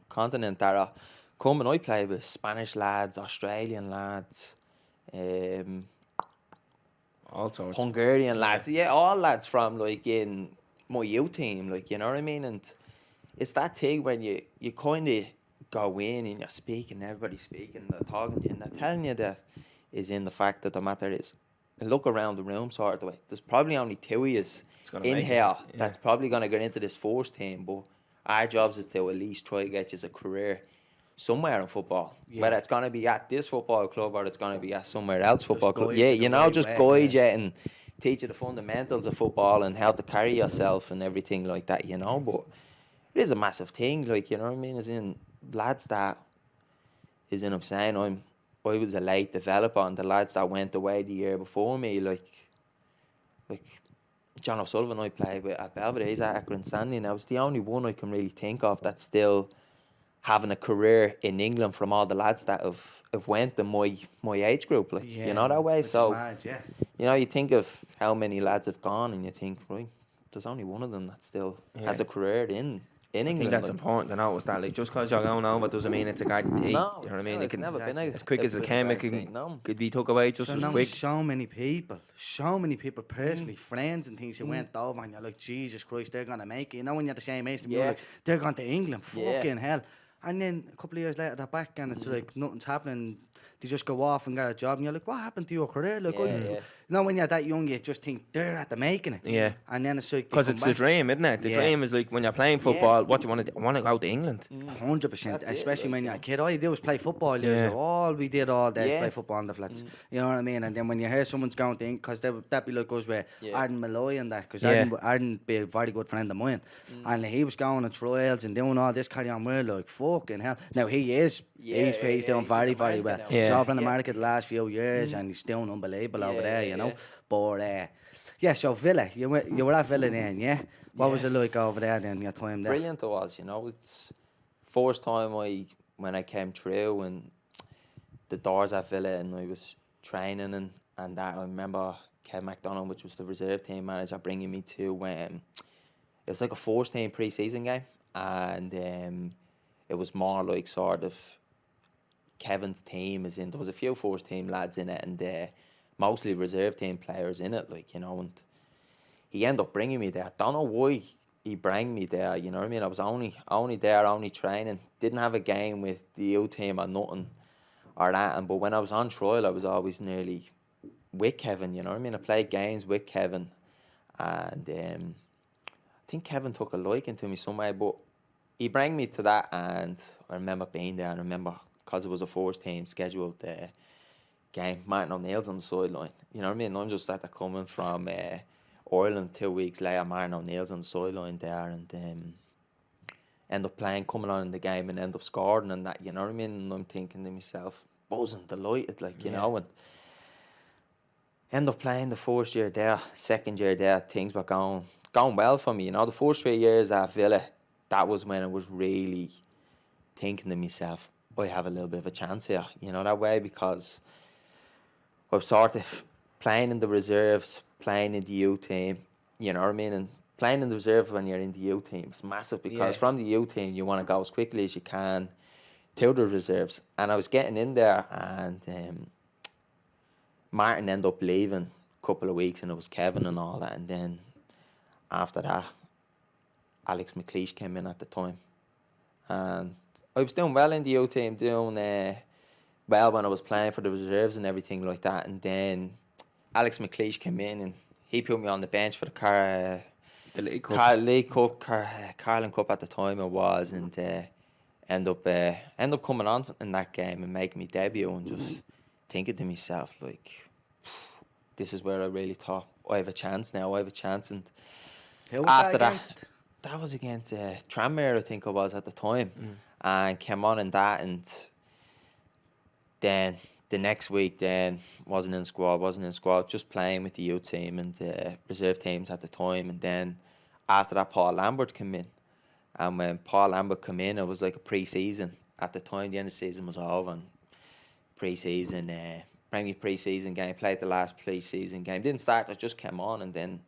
continent that are coming. I play with Spanish lads, Australian lads, all sorts. Hungarian lads, all lads from, like, in my youth team, like, you know what I mean? And it's that thing when you kind of go in and you're speaking, everybody's speaking, they're talking to you, and they're telling you that is in the fact that the matter is, and look around the room sort of way. There's probably only two of us in here that's probably going to get into this first team, but our jobs is to at least try to get you a career somewhere in football. Whether it's going to be at this football club or it's going to be at somewhere else football club. Yeah, you know, just guide you and teach you the fundamentals of football and how to carry yourself and everything like that, you know. But it is a massive thing, like, you know what I mean? As in, lads that, as in, I'm saying, I was a late developer, and the lads that went away the year before me, like John O'Sullivan, I played with at Belvedere, he's at Akron Stanley now. It's the only one I can really think of that's still having a career in England from all the lads that have went in my age group, like, you know, that way. So, mad, you know, you think of how many lads have gone, and you think, right, there's only one of them that still has a career in England. I think that's like. important to know, is that, like, just because you're going over doesn't mean it's a guarantee. No, you know what I mean? it's never been as quick as it can, it could be took away just as quick. So many people personally, friends and things, you went over and you're like, Jesus Christ, they're going to make it. You know, when you're the same age, you're like, they're going to England, fucking hell. And then a couple of years later, they're back and it's like nothing's happening. They just go off and get a job, and you're like, what happened to your career? Like, you know, when you're that young, you just think they're at the making it. Yeah. And then it's like, because it's the dream, isn't it? The dream is like when you're playing football, what do you want to do? I want to go to England. 100%, especially when you're a kid. All you do is play football. All we did all day is play football on the flats. You know what I mean? And then when you hear someone's going to England, because that'd be like us with Arden Malloy and that, because Arden be a very good friend of mine. And he was going on trials and doing all this carry on. We're like, fucking hell. Now he is. He's doing very, very well. He's over in America the last few years and he's doing unbelievable over there, you know. But so Villa, you were at Villa then, yeah? What was it like over there then, your time there? Brilliant it was, you know. It's first time when I came through and the doors at Villa and I was training and that. I remember Kev McDonald, which was the reserve team manager, bringing me to when it was like a first team pre-season game, and it was more like sort of Kevin's team, as in there was a few first team lads in it, and mostly reserve team players in it, like, you know, and he ended up bringing me there. Don't know why he bring me there, you know what I mean? I was only there, only training, didn't have a game with the youth team or nothing or that. And but when I was on trial, I was always nearly with Kevin, you know what I mean? I played games with Kevin, and I think Kevin took a liking to me some way, but he bring me to that, and I remember being there, and I remember, because it was a first team scheduled game, Martin O'Neill's on the sideline, you know what I mean? I'm just after coming from Ireland 2 weeks later, Martin O'Neill's on the sideline there, and end up playing, coming on in the game, and end up scoring and that, you know what I mean? And I'm thinking to myself, buzzing, delighted, like, you know, and end up playing the first year there, second year there, things were going well for me, you know. The first 3 years at Villa, that was when I was really thinking to myself, I have a little bit of a chance here, you know, that way, because I was sort of playing in the reserves, playing in the youth team, you know what I mean? And playing in the reserve when you're in the youth team is massive, because from the youth team you want to go as quickly as you can to the reserves. And I was getting in there, and Martin ended up leaving a couple of weeks, and it was Kevin and all that. And then after that, Alex McLeish came in at the time, and I was doing well in the youth team, doing well when I was playing for the reserves and everything like that. And then Alex McLeish came in, and he put me on the bench for the League Cup, Carling Cup at the time it was, and end up coming on in that game and making me debut, and just thinking to myself, like, this is where I really thought, I have a chance now, I have a chance. And Who was after that against? that was against Tranmere, I think it was at the time, and came on in that, and then the next week then wasn't in squad, just playing with the youth team and reserve teams at the time. And then after that, Paul Lambert came in, and when Paul Lambert came in, it was like a pre-season at the time. The end of the season was over, and pre-season, bring me pre-season game, played the last pre-season game, didn't start, I just came on, and then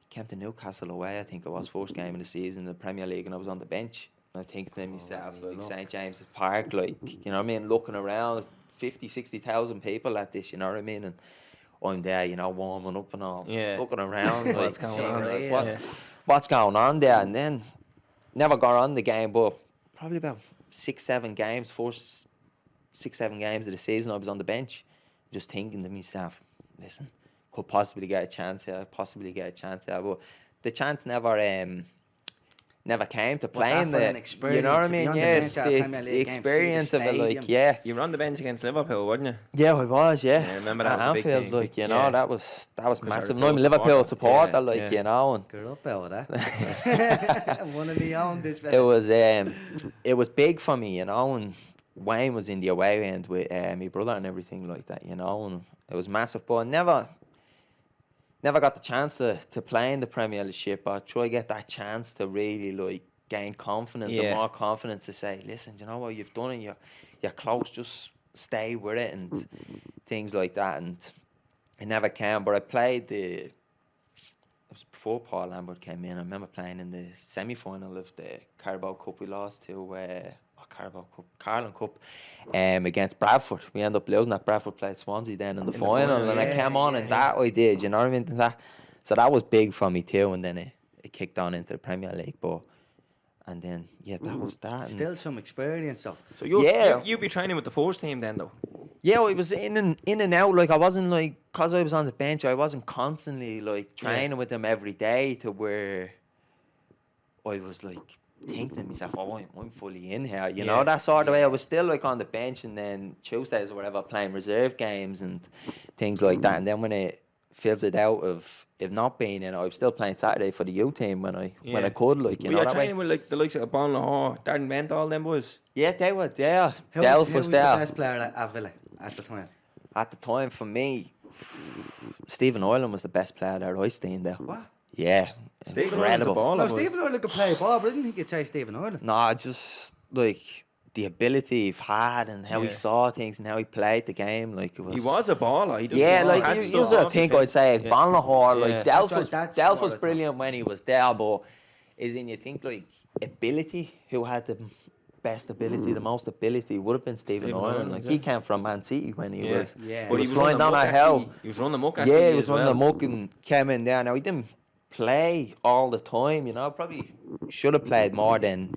came to Newcastle away, I think it was, first game of the season in the Premier League, and I was on the bench. And I think to myself, like, St. James's Park, like, you know what I mean, looking around, 50, 60,000 people at this, you know what I mean? And I'm there, you know, warming up and all, looking around, like, What's going on? like, what's going on there? And then never got on the game, but probably about 6-7 games, first 6-7 games of the season, I was on the bench, just thinking to myself, listen, could possibly get a chance here, but the chance never came to playing the, you know what I mean? Yeah, the experience of it, like, yeah. You were on the bench against Liverpool, weren't you? Yeah, I was, yeah. I remember that at was a big Anfield, thing. like, you know, that was massive. Liverpool I'm a Liverpool supporter, supporter. like, you know, and Grew up out of that. One of me own this. it was big for me, you know, and Wayne was in the away end with my brother and everything like that, you know, and it was massive. But I never got the chance to play in the Premiership, or try to get that chance to really, like, gain confidence and more confidence to say, listen, you know what, you've done it, you're close, just stay with it, and things like that. And it never came, but I played it was before Paul Lambert came in. I remember playing in the semi-final of the Carabao Cup. We lost to Carling Cup against Bradford. We ended up losing that. Bradford played Swansea then in the final, and I came on and that I did, you know what I mean? So that was big for me too, and then it kicked on into the Premier League. And then, that was that. Still some experience, though. So you'd be training with the first team then, though? Yeah, I was in and out. Like, I wasn't, like, because I was on the bench, I wasn't constantly, like, training with them every day, to where I was, like, thinking to myself, I'm fully in here, you know, that sort of way. I was still, like, on the bench, and then Tuesdays or whatever, playing reserve games and things like that. And then when it fills it out of not being in, I was still playing Saturday for the youth team when I could, like, you know. You're that training way. with, like, the likes of Bonlox, Darren Bent, all them boys? Yeah, they were there. Who Delph was was the there. best player at Villa at the time? At the time, for me, Stephen Ireland was the best player there I seen there. What? Yeah, Stephen incredible. Ireland's a baller, No, Stephen Ireland could play ball, but I didn't think you'd say Stephen Ireland. No, just, like, the ability he had and how he saw things and how he played the game, like, it was... He was a baller. He just like, had you stuff sort off of think his I'd say head. Bonlox, like, That's Delph what was I thought. brilliant when he was there, but is in, you think, like, ability, who had the best ability, the most ability would have been Stephen Ireland. Like, he came from Man City when he was, Yeah. But he was flying down a hill. He was running muck. Yeah, he was running the muck and came in there. Now, he didn't play all the time, you know. Probably should have played more than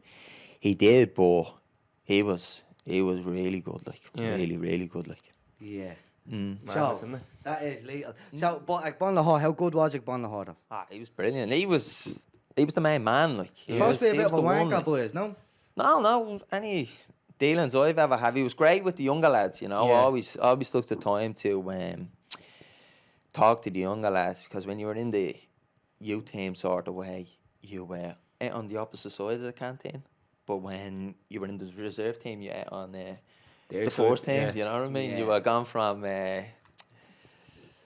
he did, but he was really good, like, really, really good, like. Yeah. Madness, So, isn't it? that is lethal. So, but Bonlahor, how good was Bonlahor though? Ah, he was brilliant. He was the main man, like. He's supposed to be a he bit was of a the one, wanker, like. boys, no? No, any dealings I've ever had. He was great with the younger lads, you know. Yeah. Always took the time to talk to the younger lads, because when you were in the youth team sort of way, you were on the opposite side of the canteen. But when you were in the reserve team, you ate on the first team. You know what I mean? Yeah. You were gone from small-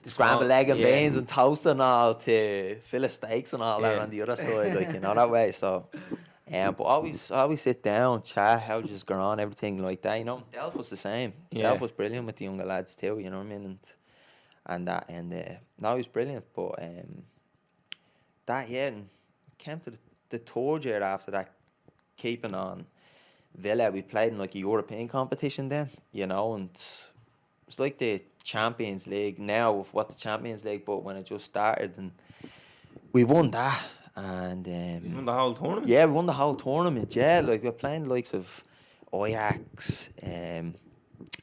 scrambled egg and yeah. beans and toast and all to fillet steaks and all that Yeah. on the other side, like, you know, that way. So, but always sit down, chat, how just going on, everything like that. You know, Delph was the same. Yeah. Delph was brilliant with the younger lads too. You know what I mean? No, he was brilliant. But and came to the third year after that, keeping on Villa. We played in like a European competition then, you know, and it's like the Champions League now with what the Champions League, but when it just started, and we won that. And He's won the whole tournament. yeah, we won the whole tournament. Yeah, like we're playing the likes of Ajax,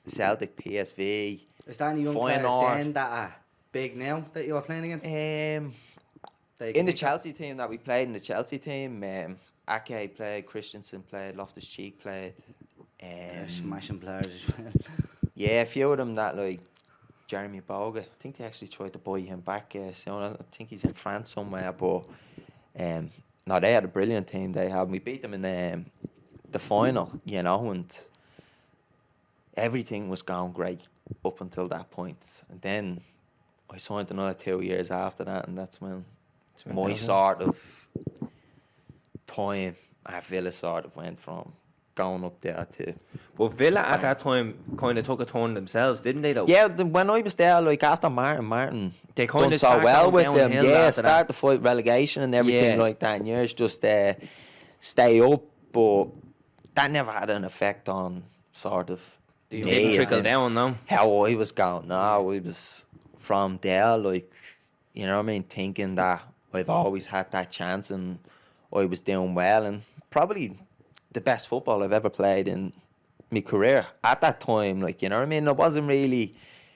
Celtic, PSV. Is there any young players Feyenoord. then that are big now that you are playing against? That you can In the think of? Chelsea team that we played, Ake played, Christensen played, Loftus-Cheek played. They're smashing players as well. Yeah, a few of them that, like Jeremy Boga, I think they actually tried to buy him back. So I think he's in France somewhere. But no, they had a brilliant team. They had. We beat them in the final, you know, and everything was going great up until that point. And then I signed another 2 years after that, and that's when my sort of time at Villa sort of went from going up there to. But Villa at that time kind of took a turn themselves, didn't they? Though. Yeah, when I was there, like after Martin They done kinda so start well going with them. downhill Yeah, after that. start to fight relegation and everything Yeah. like that. And yours just stay up, but that never had an effect on sort of They me didn't as trickle in down, no. how I was going. No, I was from there, like, you know what I mean, thinking that I've always had that chance and I was doing well, and probably the best football I've ever played in my career at that time. Like, you know what I mean? It wasn't really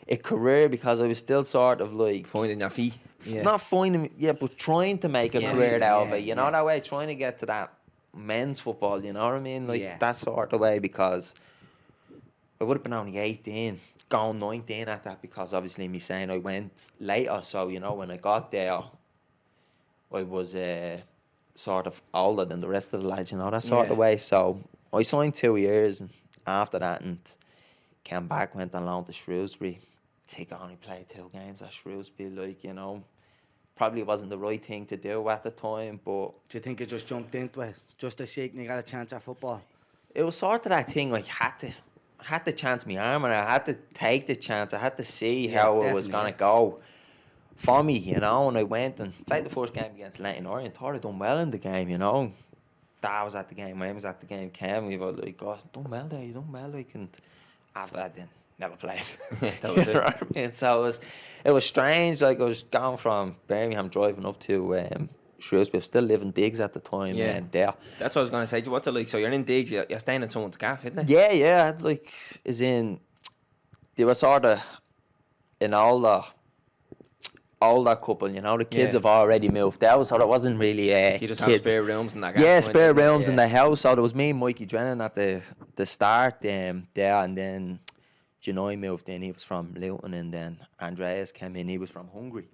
a career because I was still sort of like Finding your feet. Yeah. not finding, but trying to make a Yeah, career out of yeah, it. You know yeah. that way, trying to get to that men's football. You know what I mean? Like Yeah. that sort of way, because I would have been only 18, going 19 at that, because obviously me saying I went later. So, you know, when I got there, I was sort of older than the rest of the lads, you know, that sort Yeah. of way. So I signed 2 years and after that, and came back, went on loan to Shrewsbury. I think I only played 2 games at Shrewsbury, like, you know. Probably wasn't the right thing to do at the time, but Do you think you just jumped into it just to see if you got a chance at football? it was sort of that thing, like, had to chance my arm, and I had to take the chance. I had to see Yeah, how it was definitely, going to go for me, you know. And I went and played the first game against Leighton Orient. Thought I'd done well in the game, you know. Dad was at the game, Wayne was at the game, came. We were like, oh, done well there, you done well. Like, and after that, then never played. That was You it. know what I mean? So it was strange. Like, I was going from Birmingham driving up to Shrewsbury. I was still living digs at the time. Yeah. There. That's what I was going to say. What's it like? So you're in digs, you're staying in someone's gaff, isn't it? Yeah, I had, like, as in, they were sort of an older couple, you know. The kids Yeah. have already moved out, so there wasn't really You just kids. have spare rooms in that gaff. Yeah, kind spare of, rooms in yeah. the house. So there was me and Mikey Drennan at the start there, and then Janoi moved in. He was from Luton, and then Andreas came in. He was from Hungary,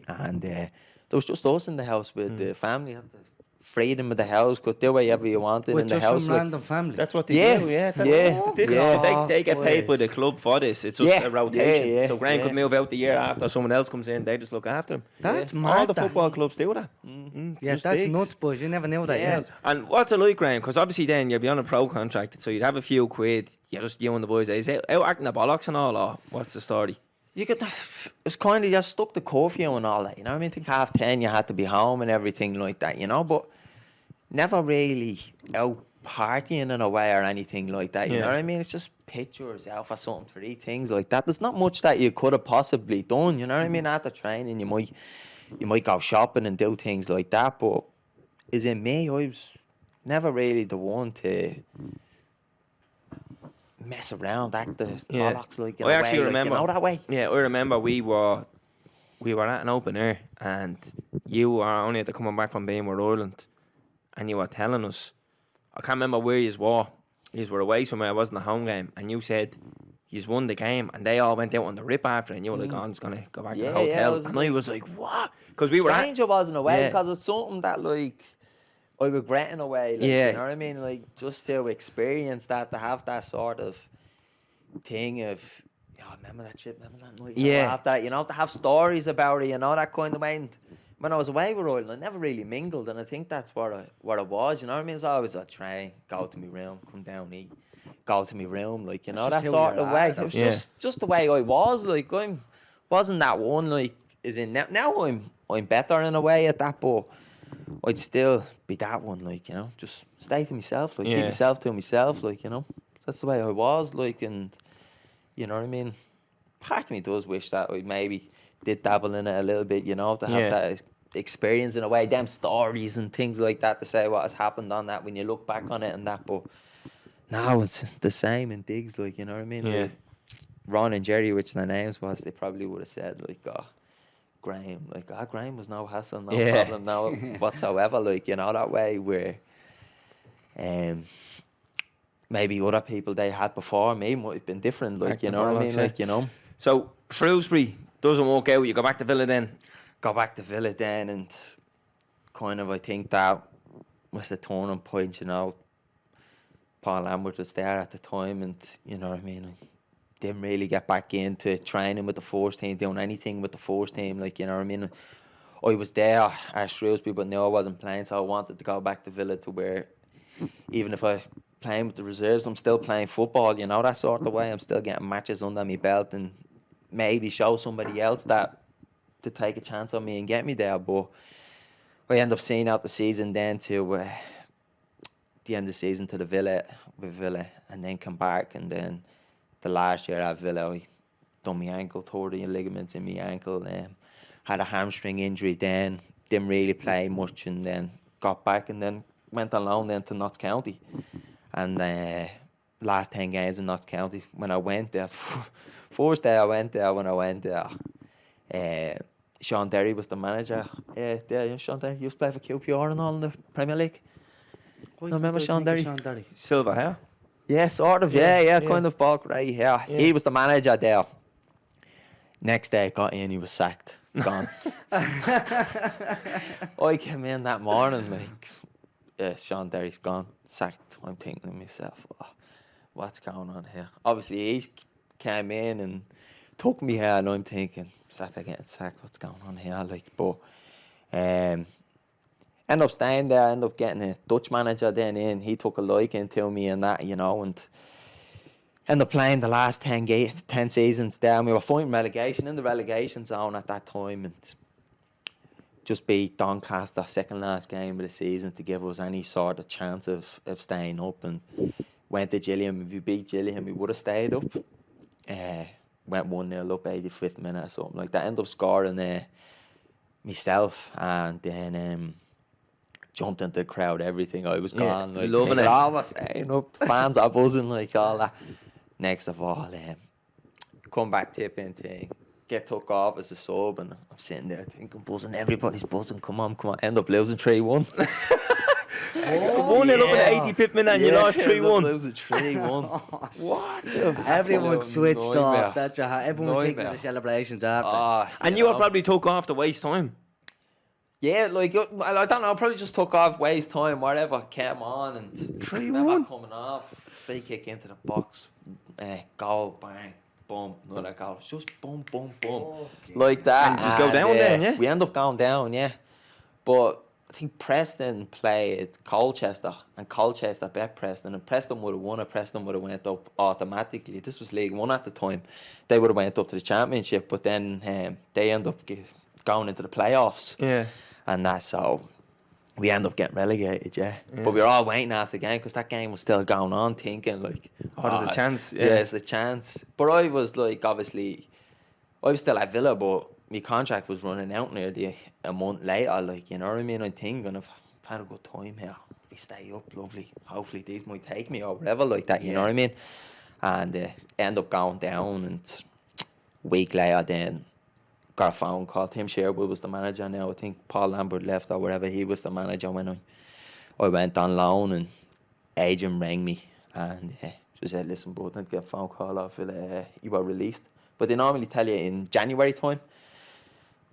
and there was just us in the house with the family. Had the freedom of the house, could do whatever you wanted With in the just house. some like- random family. That's what they Yeah, do, yeah. yeah, This yeah. They get paid by boys. the club for this. It's just Yeah, a rotation. yeah, yeah, so Graeme yeah. could move out the year after, someone else comes in, they just look after him. That's All mad. the that. football clubs do that. Yeah, just that's digs. nuts, boys. You never knew that. Yeah. Yeah. And what's it like, Graeme? Because obviously then you'd be on a pro contract, so you'd have a few quid. You're just you and the boys. Is it out acting the bollocks and all, or what's the story? You could, it's kind of just stuck the curfew and all that, you know what I mean? I think 10:30 you had to be home and everything like that, you know, but never really out partying in a way or anything like that. You Yeah. know what I mean? It's just pictures, alpha something, 3 things like that. There's not much that you could have possibly done. You know what I mean? After training, you might go shopping and do things like that. But as in me, I was never really the one to mess around, act the Yeah. bollocks like in I a actually way, remember. like, you know that way. Yeah, I remember we were at an open air, and you were only at the coming back from being with Ireland, and you were telling us, I can't remember where you were. You were away somewhere. It wasn't a home game, and you said you won the game, and they all went out on the rip after, and you were like, "Oh, I'm just gonna go back to the hotel." it was And I was like, "What?" Because we were strange it was in a way, Yeah. because it's something that like I regret in a way. Like, Yeah. you know what I mean? Like, just to experience that, to have that sort of thing of, remember that trip, remember that night? Yeah. After that, to have stories about it, that kind of way. And when I was away with Ireland, I never really mingled, and I think that's what it was, you know what I mean? It's always a train, go to my room, come down, eat, go to my room, like, It's that just who sort you're of way. at, It was Yeah. just the way I was, like, wasn't that one, like, is in now I'm better in a way at that, but I'd still be that one, like, just stay to myself, like, keep Yeah. myself to myself, like, that's the way I was, like, and, you know what I mean? Part of me does wish that I maybe did dabble in it a little bit, to have Yeah. that experience in a way, them stories and things like that to say what has happened on that when you look back on it and that, but now it's the same in digs, like, you know what I mean? Yeah. Like, Ron and Jerry, which their names was, they probably would have said, like, Graeme, like, Graeme was no hassle, no Yeah. problem, no whatsoever, like, that way where maybe other people they had before me might have been different, like, Like you the know what I mean? Bollox, Like, So Shrewsbury doesn't work out. You go back to Villa then. go back to Villa then, and kind of I think that was the turning point, Paul Lambert was there at the time, and you know what I mean, I didn't really get back into training with the first team, doing anything with the first team, like, you know what I mean. I was there at Shrewsbury, but no, I wasn't playing, so I wanted to go back to Villa to where even if I playing with the reserves, I'm still playing football, that sort of way. I'm still getting matches under my belt and maybe show somebody else that to take a chance on me and get me there. But I end up seeing out the season then to the end of the season to with Villa, and then come back, and then the last year at Villa I done my ankle, tore the ligaments in my ankle, had a hamstring injury then, didn't really play much, and then got back and then went on loan then to Notts County. And last 10 games in Notts County, when I went there, first day I went there, Sean Derry was the manager. Sean Derry used to play for QPR and all in the Premier League. Remember Sean Derry? Silver hair. Yeah, sort of, yeah. Kind of bald grey hair. Yeah. He was the manager there. Next day I got in, he was sacked. Gone. I came in that morning, like, Sean Derry's gone, sacked. I'm thinking to myself, what's going on here? Obviously, he came in and took me here, and I'm thinking, Saturday getting sacked, what's going on here? Like, but end up staying there, end up getting a Dutch manager then in. He took a liking to me and that, and end up playing the last 10 seasons there. And we were fighting relegation in the relegation zone at that time, and just beat Doncaster second last game of the season to give us any sort of chance of staying up, and went to Gillingham. If we beat Gillingham, we would have stayed up. Went 1-0 up 85th minute or something like that. Ended up scoring myself, and then jumped into the crowd, everything. I was gone. Like, loving it. I was staying up. Fans are buzzing, like, all that. Next of all, come back tipping thing. Get took off as a sub, and I'm sitting there thinking, buzzing, everybody's buzzing, come on. End up losing 3-1. 1-0 up in the 85th minute and you lost 3-1. Losing 3-1. What the Everyone switched nightmare. off. Everyone was thinking of Nightmare. the celebrations after. And you were probably took off to waste time. Yeah, like, I don't know, I probably just took off, waste time, whatever, came on, and 3-1. remember coming off, free kick into the box, goal, bang, boom, another goal. It's just boom, boom, boom, like that. And just go down then, yeah? We end up going down, yeah. But I think Preston played Colchester, and Colchester bet Preston, and Preston would have won, and Preston would have went up automatically. This was League One at the time. They would have went up to the Championship, but then they end up going into the playoffs. Yeah. And that's how we end up getting relegated, yeah. But we were all waiting after the game because that game was still going on, thinking like, There's a chance. yeah, it's a chance. But I was like, obviously, I was still at Villa, but my contract was running out nearly a month later. Like, you know what I mean? I'm thinking, I've had a good time here. We stay up, lovely. Hopefully, these might take me or whatever like that. You know what I mean? And end up going down, and a week later, then got a phone call. Tim Sherwood was the manager now. I think Paul Lambert left or whatever. He was the manager when I went on loan, and agent rang me and just said, listen, bud, I'd get a phone call off you were released. But they normally tell you in January time.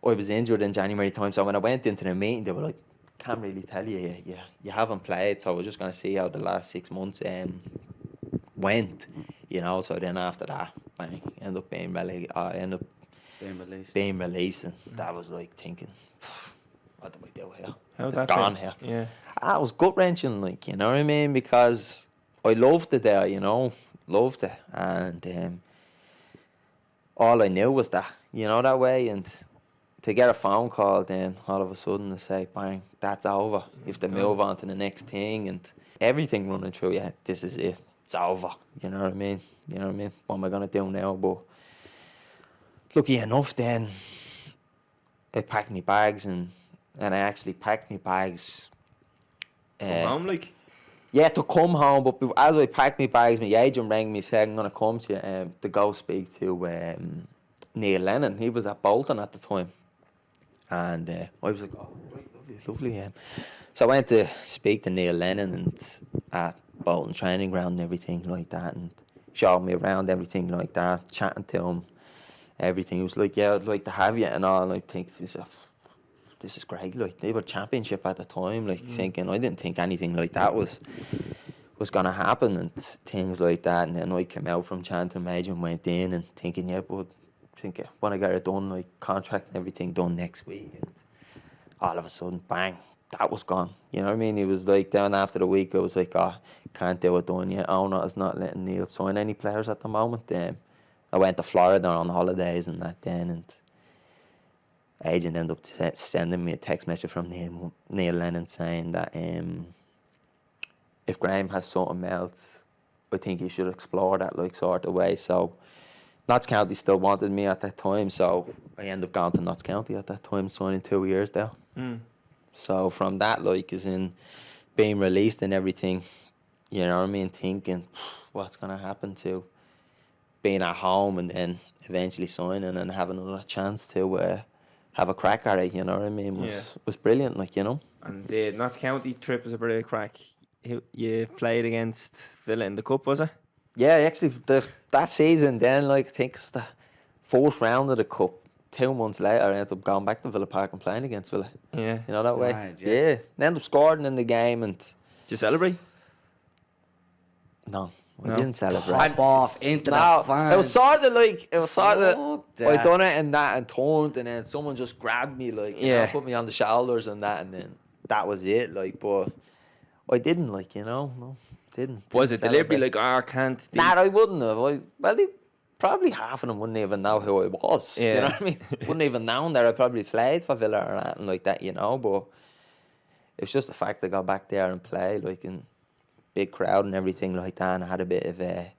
I was injured in January time, so when I went into the meeting, they were like, can't really tell you, you haven't played, so we're just going to see how the last 6 months went, you know. So then after that, bang, end up being being released, and that was like thinking, what do I do here? How'd It's that gone feel? here. Yeah. I was gut wrenching, like, you know what I mean, because I loved it there, you know, loved it, and all I knew was that, you know, that way, and to get a phone call then all of a sudden to say, bang, that's over. You have to move on to the next thing, and everything running through, yeah, this is it, it's over, you know what I mean, what am I going to do now? But lucky enough then, I packed my bags, and I actually packed my bags. Home, like? Yeah, to come home, but as I packed my bags, my agent rang me saying, I'm going to come to you to go speak to Neil Lennon. He was at Bolton at the time. And I was like, oh, lovely. So I went to speak to Neil Lennon and at Bolton training ground and everything like that, and showed me around everything like that, chatting to him, everything. He was like, yeah, I'd like to have you and all. And I think to myself, this is great. Like, they were championship at the time, like thinking, I didn't think anything like that was going to happen and things like that. And then I came out from chanting major and went in and thinking, yeah, but when I got it done, like contract and everything done next week, and all of a sudden, bang, that was gone. You know what I mean? It was like down after the week, I was like, oh, can't do it done yet. Owner is not letting Neil sign any players at the moment. I went to Florida on holidays and that then, and agent ended up sending me a text message from Neil Lennon saying that if Graeme has something else, I think he should explore that, like, sort of way. So Notts County still wanted me at that time, so I ended up going to Notts County at that time, signing 2 years there. So from that, like, as in being released and everything, you know what I mean, thinking, what's going to happen to being at home and then eventually signing and having another chance to have a crack at it, you know what I mean, was brilliant, like, you know. And the Notts County trip was a brilliant crack. You played against Villa in the Cup, was it? Yeah, actually, that season then, like, I think it's the fourth round of the Cup. 2 months later, I ended up going back to Villa Park and playing against Villa. Yeah. You know, that way. Right, yeah. yeah. They ended up scoring in the game, and Did you celebrate? no, I No. didn't celebrate. Pop off into No, the fans. it was sort of like, Fuck I that. done it and that and turned, and then someone just grabbed me, like, you know, Yeah. put me on the shoulders and that, and then that was it, like, but I didn't, like, you know, no, didn't. Was didn't it deliberately celebrate. like, oh, I can't? Nah, I wouldn't have. Well, probably half of them wouldn't even know who I was. Yeah. You know what I mean? Wouldn't even known that I probably played for Villa or anything like that, you know, but it's just the fact I got back there and played, like, in big crowd and everything like that, and I had a bit of a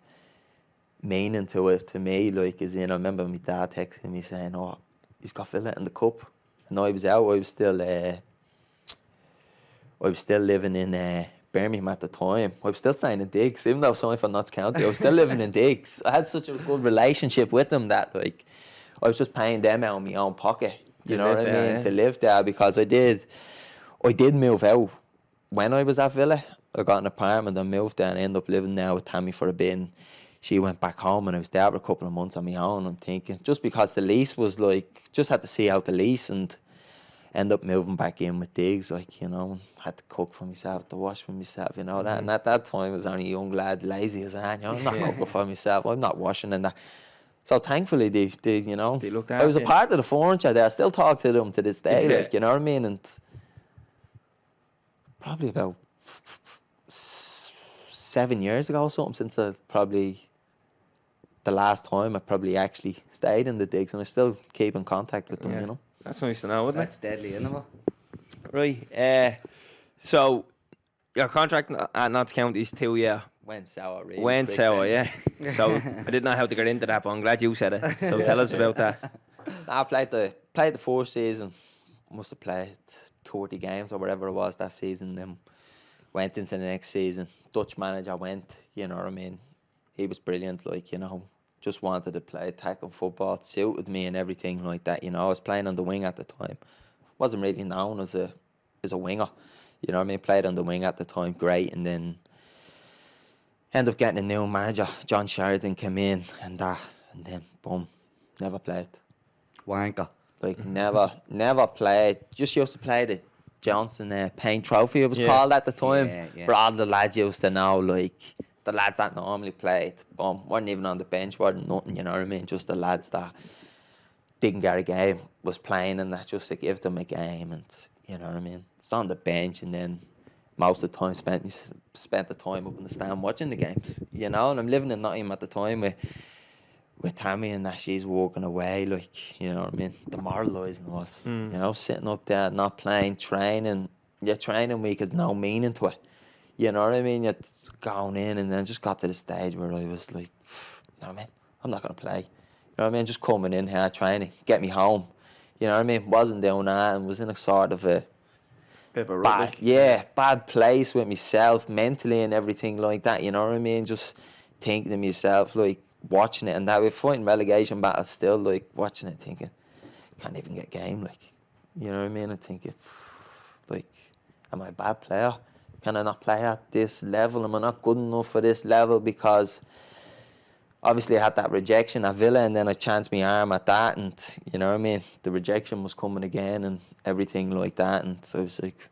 meaning to it to me, like, as in, I remember my dad texting me saying, oh, he's got Villa in the Cup, and I was out. I was still living in Birmingham at the time. I was still staying in Diggs, even though I was signed for Notts County. I was still living in Diggs. I had such a good relationship with them that, like, I was just paying them out of my own pocket. You know what I mean? To live there, because I did move out when I was at Villa. I got an apartment and moved there and ended up living there with Tammy for a bit. And she went back home and I was there for a couple of months on my own. I'm thinking, just because the lease was like, just had to see out the lease and end up moving back in with Diggs, like, you know, had to cook for myself, to wash for myself, you know, that. And at that time, I was only a young lad, lazy as I am, you know, I'm not cooking for myself, I'm not washing and that. So thankfully, they you know, They looked I was a after you. part of the furniture there. I still talk to them to this day, like, you know what I mean? And probably about 7 years ago or something, since probably the last time I probably actually stayed in the Digs, and I still keep in contact with them, Yeah. you know. That's nice to know, wouldn't That's deadly, isn't it? it? Right. So, your contract at Notts County is 2 years. Went sour, really. Went quick sour, then. yeah. So, I didn't know how to get into that, but I'm glad you said it. So, tell us about that. I played the fourth season. Must have played 30 games or whatever it was that season. Then went into the next season. Dutch manager went, you know what I mean? He was brilliant, like, you know. Just wanted to play attacking football. It suited me and everything like that, you know. I was playing on the wing at the time. Wasn't really known as a winger. You know what I mean? Played on the wing at the time, great. And then ended up getting a new manager. John Sheridan came in and then, boom, never played. Wanker. Like, never played. Just used to play the Johnson Payne Trophy, it was called at the time. Yeah. But all the lads used to know, like, the lads that normally played, boom, weren't even on the bench, weren't nothing, you know what I mean? Just the lads that didn't get a game was playing, and that just to give them a game, and you know what I mean? It's on the bench, and then most of the time spent the time up in the stand watching the games, you know. And I'm living in Nottingham at the time with Tammy, and that she's walking away, like, you know what I mean, demoralising us, you know, sitting up there not playing, training. Your training week has no meaning to it, you know what I mean? You're going in, and then just got to the stage where I was like, you know what I mean, I'm not going to play, you know what I mean, just coming in here, training, get me home, you know what I mean? Wasn't doing that, and was in a sort of a Bit of a rut, bad place with myself mentally and everything like that, you know what I mean? Just thinking to myself, like, watching it, and that we're fighting relegation battles still, like, watching it thinking, can't even get a game, like, you know what I mean? And thinking, like, am I a bad player? Can I not play at this level? Am I not good enough for this level? Because obviously I had that rejection at Villa, and then I chanced my arm at that, and you know what I mean, the rejection was coming again and everything like that, and so I was like,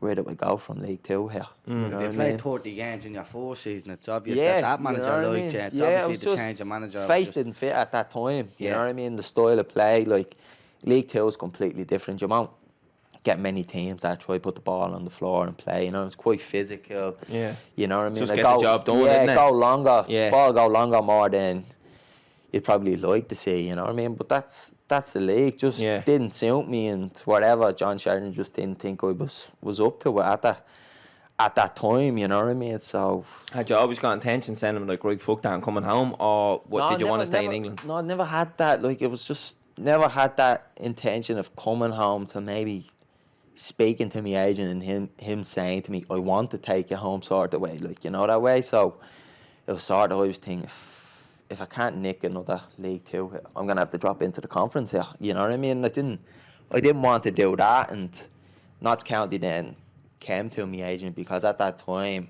where do I go from League 2 here? You know If what you I played mean? 30 games in your fourth season, it's obvious Yeah, that you manager know what I liked mean? you. It's Yeah, it obviously was the just change of manager. face didn't fit at that time, you Yeah. know what I mean? The style of play, like, League 2 is completely different. You won't get many teams that try to put the ball on the floor and play, you know, it's quite physical. Yeah. You know what I mean? Just They get the job done, yeah, isn't it? go longer. Yeah. Ball go longer more than you'd probably like to see, you know what I mean? But that's the league. Just didn't suit me, and whatever. John Sheridan just didn't think I was up to it at that time, you know what I mean? So Had you always got intention sending them like, right, fuck that, I'm coming home? Or what, did you want to stay in England? No, I never had that. Like, it was just never had that intention of coming home to maybe speaking to my agent and him saying to me, I want to take you home sort of way, like, you know, that way. So it was sort of, I was thinking, if I can't nick another League 2, I'm going to have to drop into the conference here, you know what I mean? I didn't want to do that, and Notts County then came to my agent because at that time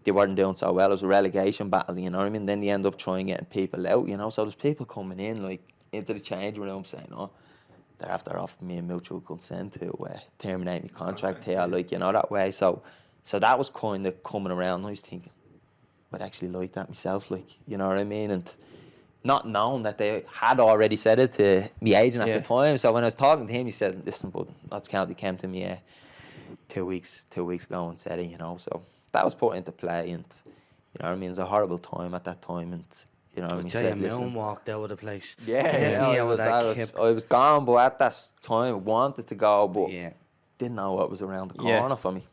they weren't doing so well. It was a relegation battle, you know what I mean? Then they end up trying getting people out, you know, so there's people coming in, like, into the change room saying, oh, they're after offering me a mutual consent to terminate my contract here, like, you know, that way. So that was kind of coming around. I was thinking, I'd actually like that myself, like, you know what I mean? And not knowing that they had already said it to my agent at the time. So when I was talking to him, he said, listen, bud, Notts County came to me 2 weeks ago and said it, you know. So that was put into play, and, you know what I mean, it was a horrible time at that time, and, you know what I mean, said, listen. walked out of the place. I was gone, but at that time, wanted to go, but didn't know what was around the corner for me.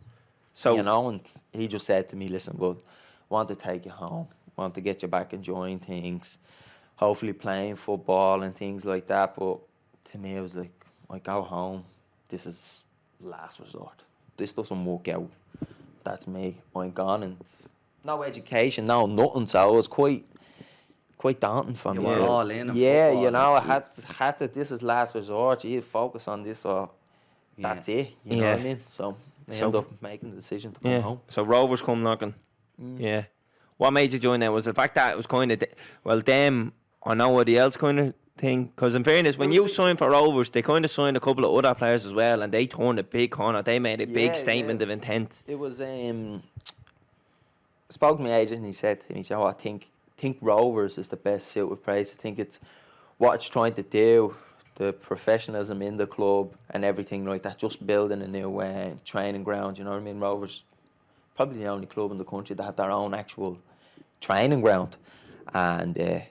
So, you know, and he just said to me, listen, bud, want to take you home, want to get you back enjoying things, hopefully playing football and things like that. But to me, it was like, I go home, this is last resort. This doesn't work out. That's me. I'm gone, and no education, no nothing. So it was quite daunting for me. You were all in on yeah, football, you know, like, I had to. This is last resort. You focus on this, or that's it. You know what I mean? So I ended up making the decision to come home. So Rovers come knocking. Yeah. What made you join them? Was the fact that it was kind of them or nobody else kind of thing? Because in fairness, when you signed for Rovers, they kind of signed a couple of other players as well, and they turned a big corner. They made a big statement of intent. It was I spoke to my agent, and he said to me, I think Rovers is the best suited place. I think it's what it's trying to do, the professionalism in the club and everything like that, just building a new training ground, you know what I mean? Rovers probably the only club in the country that have their own actual training ground, and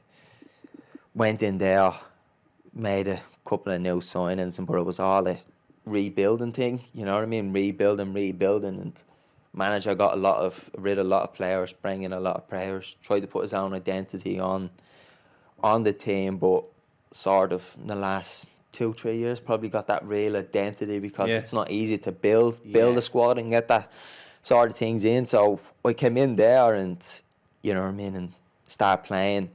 went in there, made a couple of new signings, but it was all rebuilding thing, you know what I mean? Rebuilding, and manager got rid of a lot of players, bring in a lot of players, tried to put his own identity on the team, but sort of in the last 2-3 years probably got that real identity because it's not easy to build a squad and get that sort of things in. So I came in there and, you know what I mean, and start played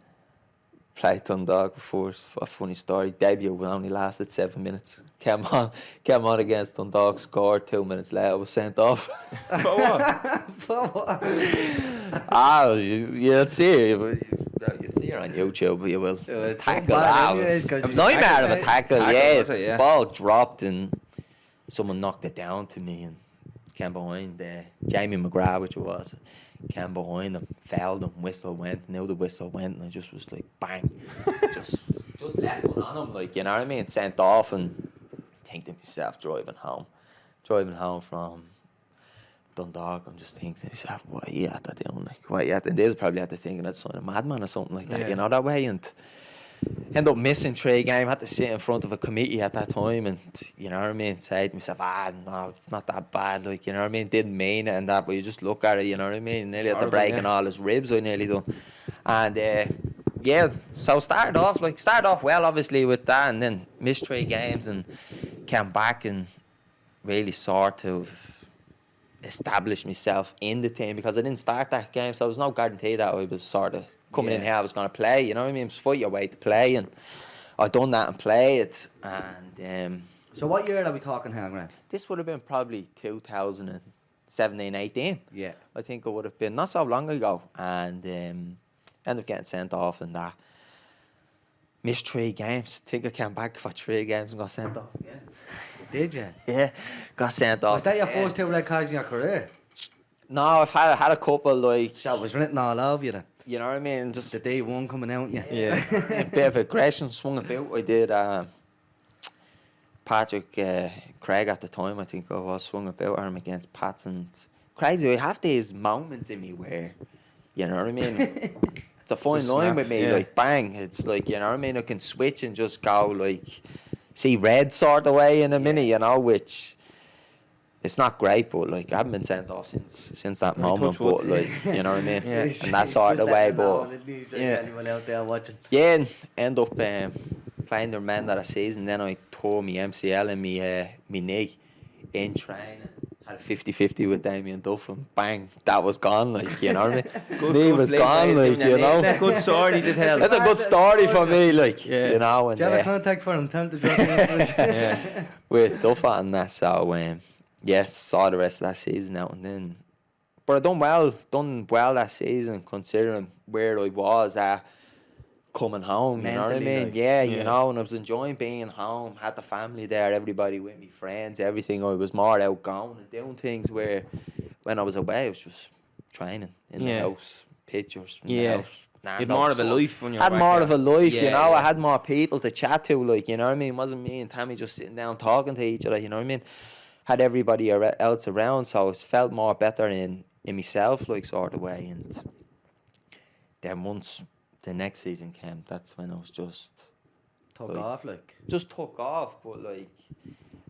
Dundalk before. A funny story, debut only lasted 7 minutes. Came on against Dundalk, scored. 2 minutes later was sent off. For what? For what? You'll see it on YouTube. You will tackle bad that. anyways, It 'cause was you nightmare of a tackle. was it? Yeah. Ball dropped and someone knocked it down to me and came behind Jamie McGrath, which it was. Came behind him, fouled him, whistle went, knew the whistle went, and I just was like, bang. just left one on him, like, you know what I mean? Sent off and think to myself, driving home from Dundalk, I'm just thinking to myself, what are you at that doing? Like, what are you at? And there's probably at the thinking that's a madman or something like that, you know, that way. And end up missing 3 games, had to sit in front of a committee at that time and, you know what I mean, say to myself, no, it's not that bad, like, you know what I mean, didn't mean it and that, but you just look at it, you know what I mean, nearly had to breaking all his ribs, I nearly done. And, so started off well, obviously, with that, and then missed 3 games and came back and really sort of established myself in the team because I didn't start that game, so there was no guarantee that I was sort of coming in here, I was going to play, you know what I mean? It was fight your way to play, and I done that and played. And So what year are we talking here, Graeme? this would have been probably 2017-18. Yeah. I think it would have been not so long ago, and ended up getting sent off and that. Missed 3 games. Think I came back for 3 games and got sent off again. Did you? Yeah, got sent off. Was that your again. first 2 red cards in your career? No, I've had a couple, like, So it was written all over you then. you know what I mean? Just The day one coming out, yeah. a bit of aggression, swung about. I did. Patrick Craig at the time, I think I was, swung about him against Pats, and crazy. I have these moments in me where, you know what I mean? It's a fine Just line snap, with me, yeah. like bang. It's like, you know what I mean? I can switch and just go like, see red sort of way in a minute, you know, which. It's not great, but like I haven't been sent off since that moment. touch wood. But like, you know what I mean? Yeah. And that's sort of the way. But Anyone out there watching? yeah, end up playing the remainder of the season. Then I tore my MCL and my knee in training. Had a 50-50 with Damien Duff and bang, that was gone. Like, you know what I mean? Knee was gone. Like, you know. Good story to tell. That's a good story for me. Like, Yeah. you know. And Do you have a contact for him? Tell him to drop me in. Yeah. with Duff and that, so yes, saw the rest of that season out, and then, but I done well that season considering where I was at coming home. You know what I Mentally, mean? like. Yeah, you Yeah. know, and I was enjoying being home. Had the family there, everybody with me, friends, everything. I was more outgoing and doing things where, when I was away, I was just training in the Yeah. house, pictures in Yeah. the house. You had more of a life when you were Had back more there. of a life, Yeah, you know. yeah. I had more people to chat to, like, you know what I mean. It wasn't me and Tammy just sitting down talking to each other, you know what I mean. Had everybody else around, so I felt more better in myself, like, sort of way. And then once the next season came, that's when I was just Took off, like. just took off, but like,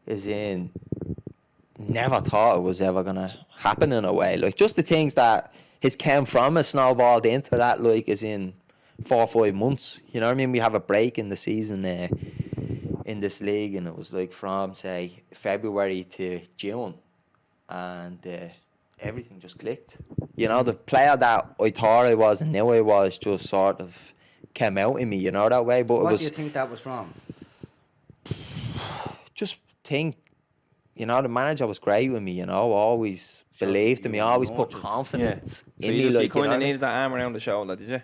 as in, never thought it was ever gonna happen in a way. Like, just the things that has came from us snowballed into that, like, as in 4 or 5 months. You know what I mean? We have a break in the season in this league, and it was like from, say, February to June, and everything just clicked. You know, the player that I thought I was and knew I was just sort of came out in me, you know, that way. But What it was do you think that was from? just think, you know, the manager was great with me, you know, always So believed in you me, were always put nurtured. confidence So in you, me. just, Like, you kind know of what I mean? needed that arm around the shoulder, did you?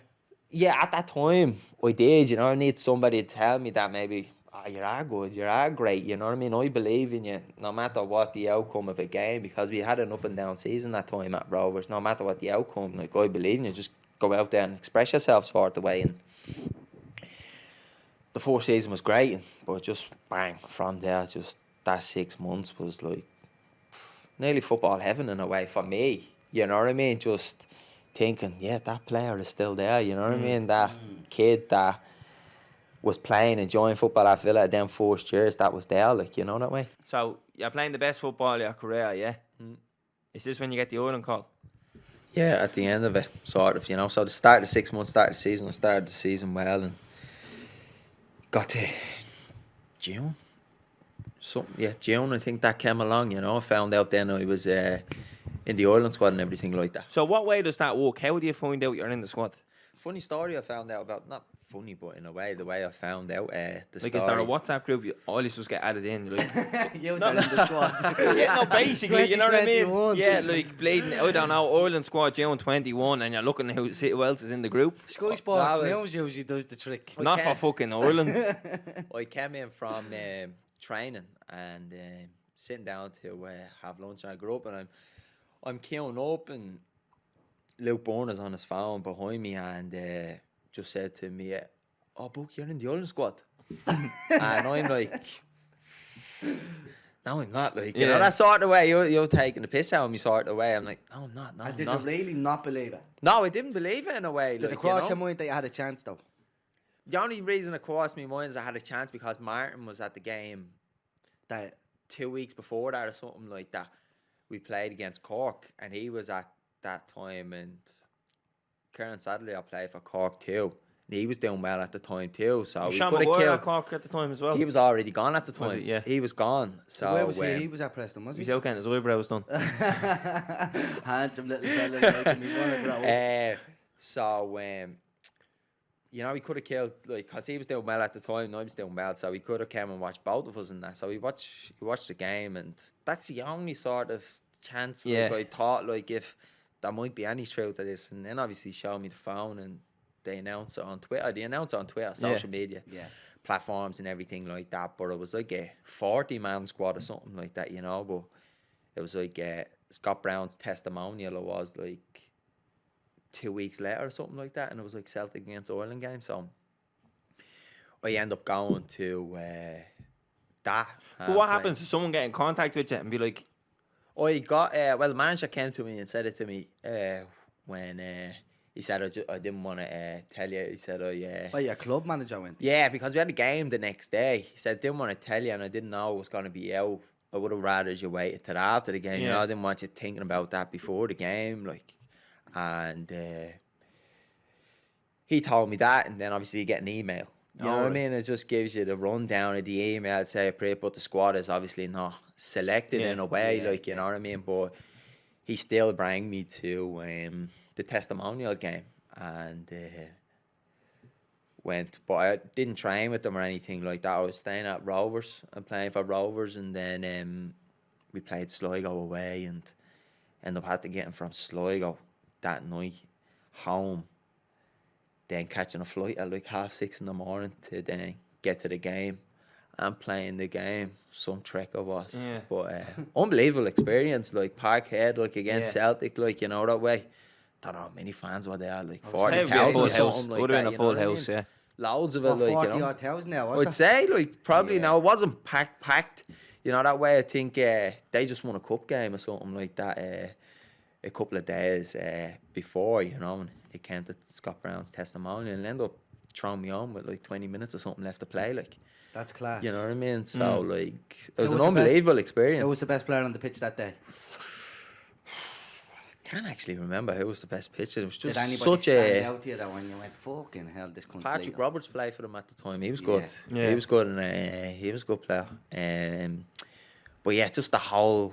Yeah, at that time, I did, you know, I need somebody to tell me that maybe, you are good, you are great, you know what I mean? I believe in you, no matter what the outcome of a game, because we had an up and down season that time at Rovers, no matter what the outcome, like, I believe in you, just go out there and express yourself sort of way. And the fourth season was great, but just bang, from there, just that 6 months was like nearly football heaven in a way for me, you know what I mean? Just thinking, yeah, that player is still there, you know what I mean? That kid that was playing, enjoying football at Villa them first years, that was there, like, you know that way. So you're playing the best football of your career, yeah? Is this when you get the Ireland call? Yeah, at the end of it, sort of, you know. So the start of the 6 months, start of the season, I started the season well and got to June. June, I think that came along, you know. I found out then I was in the Ireland squad and everything like that. So what way does that work? How do you find out you're in the squad? Funny story I found out about, not funny, but in a way, the way I found out the Like, story. is there a WhatsApp group? You always just get added in. Like, You was in the squad. yeah, no, basically, you know what I mean? 2021. Yeah, like, bleeding, I don't know, Ireland squad, June 21, and you're looking at who else is in the group. Sky Sports No, News usually does the trick. Not for fucking Ireland. I came in from training and sitting down to have lunch, and I grew up and I'm queuing up and Luke Bourne is on his phone behind me and just said to me, "Oh, Buck, you're in the Ireland squad." And I'm like, "No, I'm not." Like, you know, that sort of way. You're taking the piss out of me sort of way. I'm like, "No, I'm not. No, And I'm did not." you really not believe it? No, I didn't believe it in a way. Did like, it cross you your know? mind that you had a chance though? The only reason it crossed my mind is I had a chance because Martin was at the game That 2 weeks before that or something like that. We played against Cork and he was at that time, and Kieran Sadler's played for Cork too. And he was doing well at the time too. So we Shamrock could have Rovers killed. at Cork at the time as well. He was already gone at the time. Was he? Yeah. He was gone. So where was he? He was at Preston, was He's he? out getting his eyebrows done. Handsome little fella. Like, and he wanna grow up. So you know, we could have killed, like, because he was doing well at the time and I was doing well, so we could have come and watched both of us in that. So we watched the game, and that's the only sort of chance, like, I thought, like, if there might be any truth to this. And then obviously showed me the phone and they announced it on Twitter. They announced it on Twitter, social media platforms and everything like that. But it was like a 40-man squad or something like that, you know. But it was like Scott Brown's testimonial. It was like 2 weeks later or something like that, and it was like Celtic against Ireland game. So I end up going to that. But what happens? Does someone get in contact with you and be like, I got well, the manager came to me and said it to me when he said I didn't want to tell you. He said Oh, your club manager went. yeah, because we had a game the next day. He said, didn't want to tell you, and I didn't know it was going to be out. I would have rather you waited till after the game. You know, I didn't want you thinking about that before the game, like. And he told me that, and then obviously you get an email. You know what I mean? It just gives you the rundown of the email. I'd say, but the squad is obviously not selected in a way, like, you know what I mean? But he still brought me to the testimonial game and went, but I didn't train with them or anything like that. I was staying at Rovers and playing for Rovers, and then we played Sligo away and ended up having to get him from Sligo that night home, then catching a flight at like 6:30 in the morning to then get to the game and playing the game. Some trek it was, but unbelievable experience, like Parkhead, like against Celtic, like, you know, that way. Don't know how many fans were there, like 40,000 or something like would that. have been a full house, yeah. Loads of it, like, you know. 40,000 now, wasn't I'd say, like, probably now it wasn't packed, you know, that way. I think they just won a cup game or something like that a couple of days before, you know, and it came to Scott Brown's testimonial and ended up throwing me on with like 20 minutes or something left to play, like. That's class. You know what I mean? So, like, it was Who an was the unbelievable experience. Who was the best player on the pitch that day? Can't actually remember who was the best pitcher. It was just Did anybody such stand a... out to you that when you went, fucking hell, this country's Patrick legal? Roberts played for them at the time. He was good. Yeah. He was good, and he was a good player. But yeah, just the whole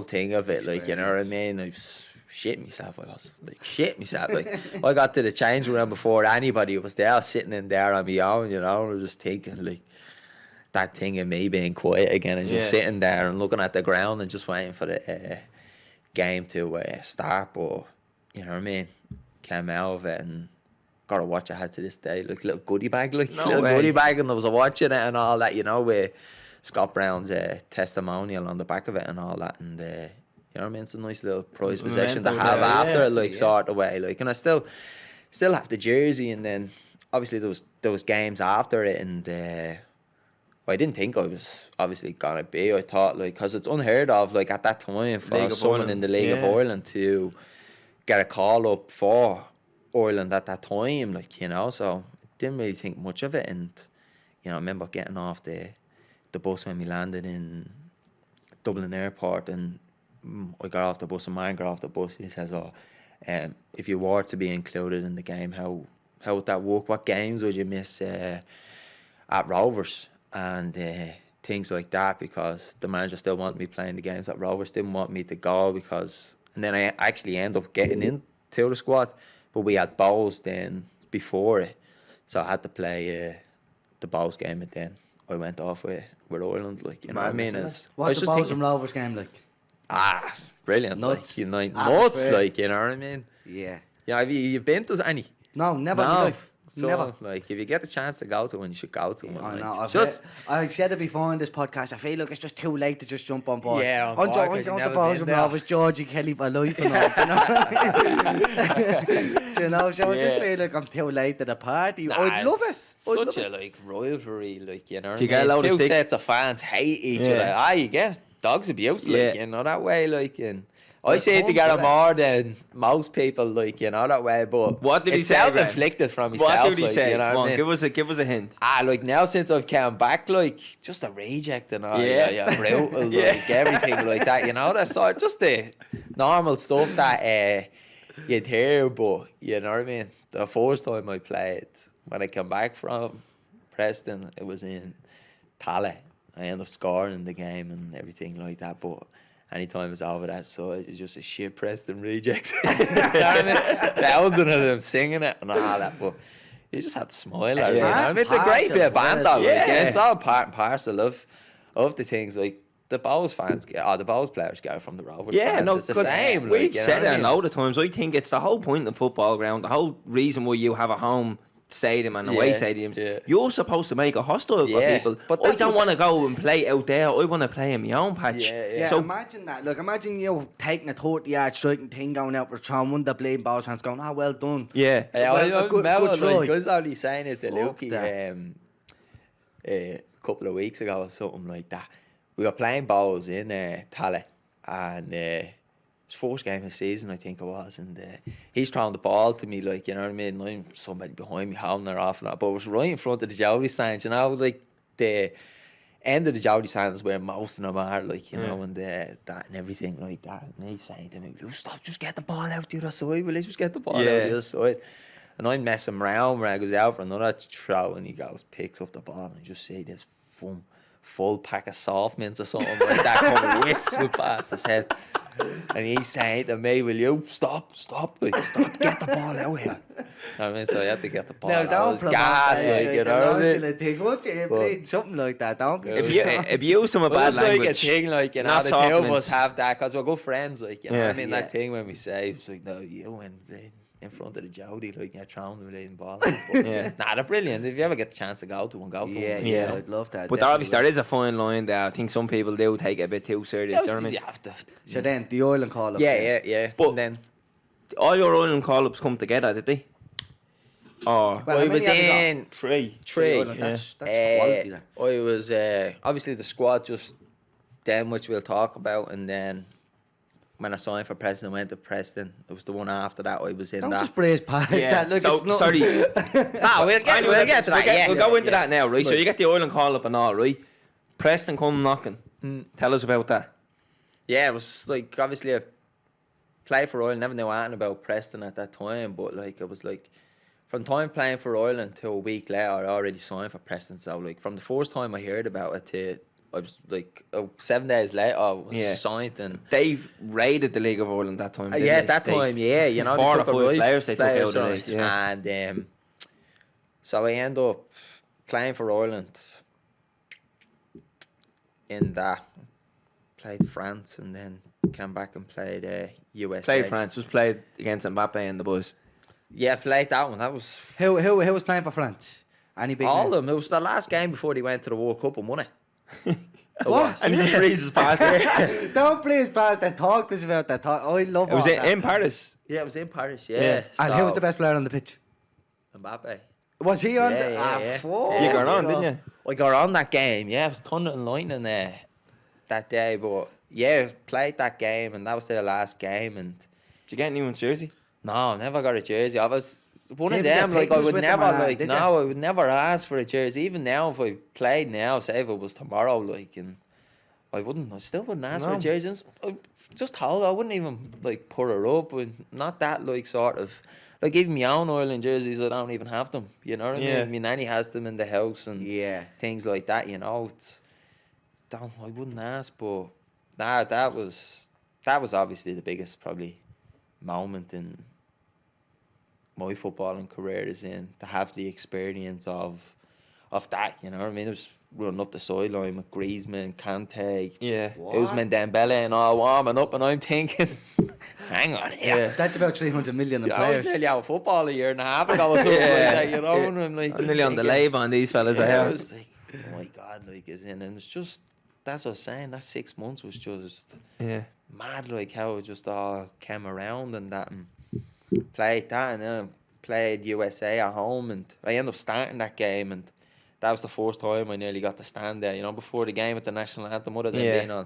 thing of it, like, you know what I mean? I was shitting myself. Like, I got to the change room before anybody was there. I was sitting in there on my own, you know, and I was just thinking, like, that thing of me being quiet again and just sitting there and looking at the ground and just waiting for the game to start. But, you know what I mean? Came out of it and got a watch I had to this day, like, little goodie bag, like, goodie bag, and I was watching it and all that, you know, with Scott Brown's testimonial on the back of it and all that, and you know what I mean? It's a nice little prize possession to have after it, like, sort of way, like, and I still have the jersey. And then obviously there was games after it, and I didn't think I was obviously gonna be. I thought, like, because it's unheard of, like, at that time for someone in the League of Ireland to get a call up for Ireland at that time, like, you know. So I didn't really think much of it, and, you know, I remember getting off the bus when we landed in Dublin Airport, and I got off the bus, and man got off the bus. He says, "Oh, if you were to be included in the game, how would that work? What games would you miss at Rovers and things like that?" Because the manager still wanted me playing the games at Rovers, didn't want me to go because, and then I actually end up getting into the squad, but we had Bowls then before it, so I had to play the Bowls game, and then I went off with Ireland, like, you know what I mean? What's the Bowls and Rovers game like? Brilliant, Nuts. like, you know, nuts, Atmosphere. like, you know what I mean? Yeah. Yeah, have you been to any? No, never in my life. So, Never. like, if you get the chance to go to one, you should go to one. I Like, know. just I said it before in this podcast. I feel like it's just too late to just jump on board. Yeah, on I'm board, 'cause going you've to never Bowls been and there. Rovers, Georgie Kelly for life and all. You know, you know, so I just Yeah. feel like I'm too late to the party. Nah, I'd love it. it's I'd Such love a like rivalry, like, you know. Do you what I get a mean? load of Two stick? sets of fans hate each Yeah. other. You guess dogs abuse, like, Yeah. you know, that way, like, and I Well, say to come get to it it. more than most people, like, you know, that way. But What did he it's say, Graeme? self-inflicted from myself. What did he like, say? You know Come what on, I mean? give us a hint. Like now since I've come back, like, just a reject and all, Yeah. yeah, brutal, Yeah. like, everything like that, you know, that's sort just the normal stuff that you'd hear, but, you know what I mean? The first time I played, when I came back from Preston, it was in Tala. I ended up scoring in the game and everything like that, but anytime it was over that side, it's just a shit Preston reject. You know what I mean? 1,000 of them singing it and all that, but you just had to smile at it. You know? I mean, it's a great bit of banter. Like, Yeah. it's all part and parcel of the things. Like, the Bowls fans the Bowls players get it from the Rovers Yeah, fans. no, It's the 'cause same. We've like, you know said what I it a mean? load of times. I think it's the whole point of football ground, the whole reason why you have a home stadium and away Yeah, stadiums. yeah. You're supposed to make it hostile for Yeah, people. but I that's don't what- want to go and play out there. I want to play in my own patch. Yeah, Yeah, So imagine that. Look, imagine you taking a 30-yard striking thing going out for throwing, one of the blame Bowls fans going, well done. yeah, Yeah, Well, I a good remember, try. like, I was only saying it to Fuck Lukey that. a couple of weeks ago or something like that. We were playing Bowls in Tala, and his first game of the season, I think it was, and he's throwing the ball to me, like, you know what I mean? And I'm somebody behind me holding her off and that, but it was right in front of the Jowdy stands, you know, like the end of the Jowdy stands where most of them are, like, you know, and that and everything like that. And he's saying to me, "You stop, just get the ball out the other side, will you? Just get the ball out Yeah. the other side." And I'm messing around when I goes out for another throw, and he goes, picks up the ball, and I just see this full pack of soft mints or something like that coming whistle past his head. And he's saying to me, "Will you stop, like, stop, get the ball out here." You know what I mean? So I had to get the ball Now, out. I don't was promote gas, that, like, you know what I mean? Thing. Once you played something like that, don't you? if you abuse some of But bad it's like a language, thing, like, you know, not the two of soft us mints. have that because we're good friends, like, you know what I Yeah. mean? Yeah. That thing when we say, it's like, "No, you went in front of the Jowdy, like, you're throwing the leading ball." Yeah. Nah, they're brilliant. If you ever get the chance to go to one, go to Yeah, one. yeah, Yeah. I'd love that. But obviously there is a fine line there. I think some people do take it a bit too serious. You know what I mean? You have to. So then, the Ireland call-up. Yeah. But- And then All your Ireland call-ups come together, did they? Oh, Well, how I many was have you got? in three. three. Ireland, that's quality. That. I was obviously the squad just then, which we'll talk about, and then when I signed for Preston, I went to Preston. It was the one after that I was in Don't that. just brace past Yeah. that. Look, So, it's not. sorry. We'll get to that. We'll go into that now, right? So you get the Ireland call-up and all, right? Preston come knocking. Tell us about that. Yeah, it was like, obviously I played for Ireland, never knew anything about Preston at that time, but like it was like from time playing for Ireland till a week later I already signed for Preston. So like from the first time I heard about it to I was like 7 days later I was signed, and They've raided the League of Ireland that time. didn't yeah, they? at that time, yeah, you know, 4 or they took 5 a right players they took out of the on league. it. Yeah. And so I ended up playing for Ireland in that. Played France and then came back and played USA. Played France, just played against Mbappe and the boys. Yeah, played that one. That was Who was playing for France? Any big all name? of them. It was the last game before they went to the World Cup and won it. It What? was. And he just breezes past it. Don't please past and talk to us about that. I love It was all in, that. in Paris. Yeah, it was in Paris. Yeah. Yeah. And who was the best player on the pitch? Mbappe. Was he on? Yeah, the, yeah, yeah. Fuck. You got on, didn't you? I got on that game. Yeah, it was thunder and lightning that day, but yeah, played that game and that was their last game. And Did you get anyone's jersey? no, never got a jersey. I was one Did of you get them. Like I pictures would with them never or not, like did no, you? I would never ask for a jersey. Even now, if I played now, say if it was tomorrow, like, and I still wouldn't ask for No. a jersey. And I just told her, I wouldn't even like put her up, and not that like sort of like even my own Ireland jerseys. I don't even have them. You know what I Yeah. mean? My nanny has them in the house and Yeah. things like that. You know, I wouldn't ask, but that was obviously the biggest probably moment in my footballing career, is in to have the experience of that. You know what I mean? It was running up the sideline with Griezmann, Kante, Yeah. Ousmane Dembele and all warming up, and I'm thinking, hang on here. Yeah. That's about 300 million in I was players. nearly out of football a year and a half ago or something like that, you know, and I'm like... I'm nearly on the thinking, lave on these fellas. I I have. was like, oh my God, like, and it's just, that's what I was saying, that 6 months was just Yeah. mad, like, how it just all came around and that, and played that, and then I played USA at home, and I ended up starting that game, and that was the first time I nearly got to stand there, you know, before the game at the national anthem, other than Yeah. being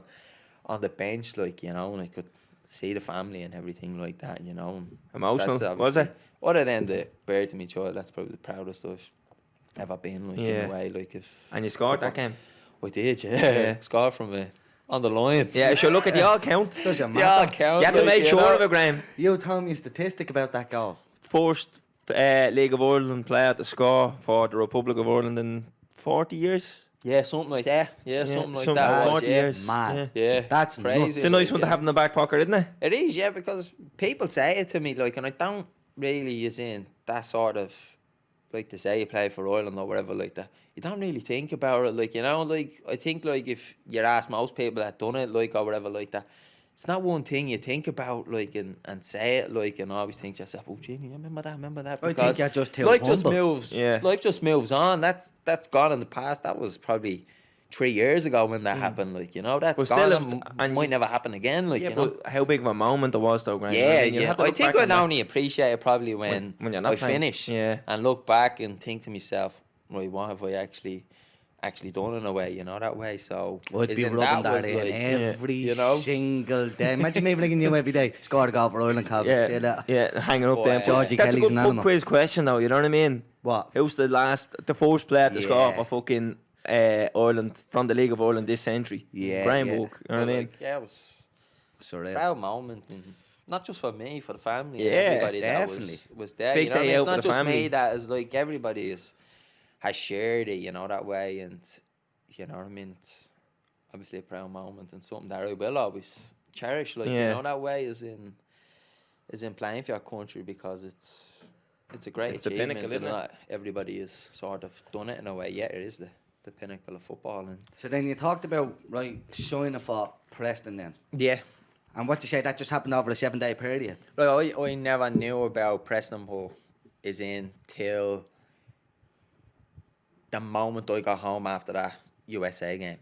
on the bench, like, you know, and I could see the family and everything like that, you know. And Emotional, that's was it? obviously- Other than the birth of my child, that's probably the proudest I've ever been, like, in Yeah. a way, like, if... And you scored that game. I did, yeah. Yeah. Scored from on the line. Yeah, sure. Look at the all count. Doesn't They all matter. count. You had to like, make you sure know. of it, Graeme. You told me a statistic about that goal. First League of Ireland player to score for the Republic of Ireland in 40 years. Yeah, something like that. Yeah, something like something that. like was, 40 yeah. years. Mad. Yeah, That's crazy. nuts. It's a nice like, one to yeah. have in the back pocket, isn't it? It is, yeah, because people say it to me, like, and I don't really, as in that sort of, like, to say you play for Ireland or whatever like that. You don't really think about it, like, you know, like, I think, like, if you ask most people that done it, like, or whatever like that, it's not one thing you think about, like, and say it, like, and always think to yourself, oh, Jimmy, remember that. I think Because you're just too life just humble. moves. Yeah. Life just moves on. That's gone in the past. That was probably 3 years ago when that happened, like, you know, that's But gone still, and, and might you- never happen again, like, Yeah, you know. but how big of a moment it was, though, Graeme? Yeah, I mean, you yeah. have to I look think back I'd on that. only appreciate it probably when you're not I playing. finish, Yeah. and look back and think to myself, right, what have I actually done in a way, you know, that way. So I'd be isn't rubbing that was in like- every you know? single day. Imagine me ringing you every day. Scored a goal for Ireland, Calvin. See you later. Yeah, hanging up Boy, there. Georgie That's Kelly's a good an pub animal. quiz question, though. You know what I mean? What? Who's the first player to score Yeah. for fucking Ireland from the League of Ireland this century? Yeah, Graeme yeah. Burke. You know what I mean? Like, yeah, it was Surreal. proud moment, and not just for me, for the family, Yeah, and everybody definitely. that was there. Big you know what I day mean? out It's not with the just family. me that is like everybody has shared it, you know, that way, and you know what I mean. It's obviously a proud moment and something that I will always cherish. Like, Yeah. you know, that way is in playing for your country, because it's a great It's the achievement, pinnacle, and isn't it? not everybody has sort of done it in a way. Yeah, it is the pinnacle of football, and So then you talked about, right, signing for Preston then. yeah. And what you say, that just happened over a 7-day period? Like, I never knew about Preston Pool is in till the moment I got home after that USA game.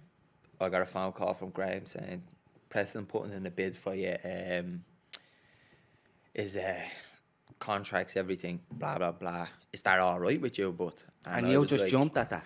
I got a phone call from Graeme saying, Preston putting in a bid for you, is contracts, everything, blah, blah, blah. Is that all right with you? But And I you was just like, jumped at that.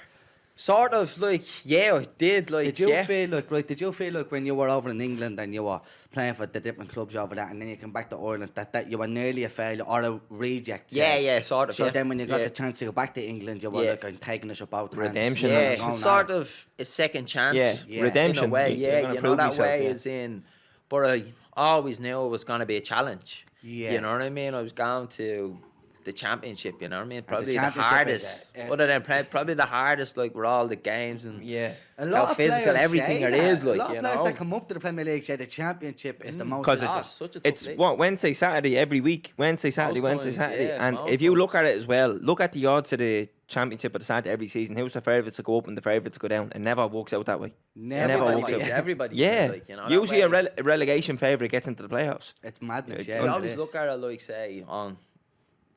Sort of, like, yeah, I did. Like, Did you yeah. feel like, right, did you feel like when you were over in England and you were playing for the different clubs over there, and then you come back to Ireland, that you were nearly a failure or a reject? Yeah, say? yeah, sort of. So yeah. then when you got yeah. the chance to go back to England, you were Yeah. like, I'm taking this about hands. Redemption. Yeah, I'm going sort on. of a second chance. Yeah, Yeah. redemption. In a way, You're yeah, gonna you know, prove that yourself, way yeah. is in. But I always knew it was going to be a challenge. Yeah. You know what I mean? I was going to the championship, you know what I mean? Probably the championship is hardest. a- Other than probably the hardest, like, with all the games and Yeah. A lot how of physical players everything say it that. is, like, a lot you of players know. that come up to the Premier League say the championship is the most. Because Ah, difficult. such a tough It's league. what, Wednesday, Saturday every week. Wednesday, Saturday, Most Wednesday, times, Saturday. yeah, And most if you look times. at it as well, look at the odds of the championship at the start of every season. Who's the favourites to go up and the favourites to go down? It never works out that way. Never Everybody works does, out. everybody Yeah. does, like, you know, that Usually a way. relegation favourite gets into the playoffs. It's madness, Yeah, yeah. I it always is. look at it like, say, on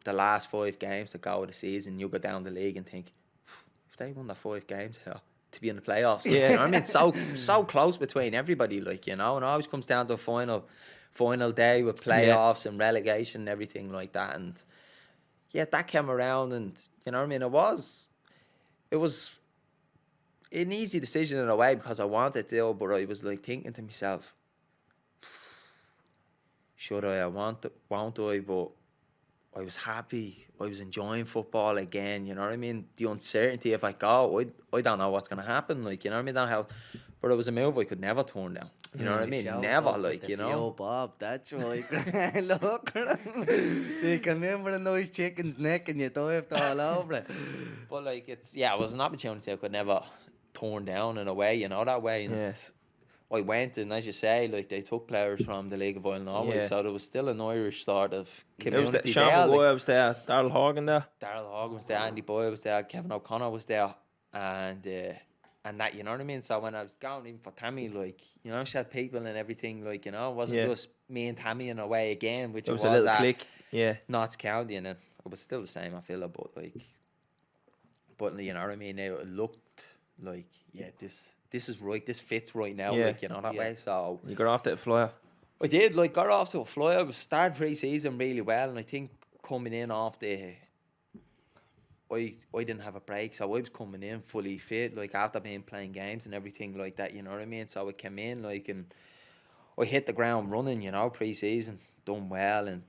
the last 5 games that go of the season, you go down the league and think, if they won the 5 games here to be in the playoffs, Yeah. you know what I mean? So close between everybody, like, you know, and it always comes down to a final day with playoffs and relegation and everything like that. And yeah, that came around, and you know what I mean? It was an easy decision in a way, because I wanted to, but I was like thinking to myself, should I won't I? But I was happy. I was enjoying football again. You know what I mean? The uncertainty, if I go, I don't know what's going to happen. Like, you know what I mean? I don't know how But it was a move I could never turn down. You know what I mean? Never, like, you know. Yo, Bob, that's right. Look at him. You can remember a nice chicken's neck and you dived all over it. But like it was an opportunity I could never turn down in a way, you know, that way. And Yeah. I went, and as you say, like they took players from the League of Ireland always, Yeah. so there was still an Irish sort of It was community Shamrock there. Like, Rovers was there, Darryl Horgan there. Darryl Hogg was there, Andy Boyle was there, Kevin O'Connor was there, and that, you know what I mean. So when I was going even for Tammy, like, you know, she had people and everything, like, you know, it wasn't Yeah. just me and Tammy in a way again, which There it was a little at click. Yeah. Notts County, and then it was still the same, I feel, but you know what I mean. It looked like, this is right, this fits right now, Yeah. like, you know, that way. So You got off that flyer. I did, like, got off to a flyer. I started pre-season really well, and I think coming in off the, I didn't have a break, so I was coming in fully fit, like, after being playing games and everything like that, you know what I mean? So I came in, like, and I hit the ground running, you know, pre-season, done well, and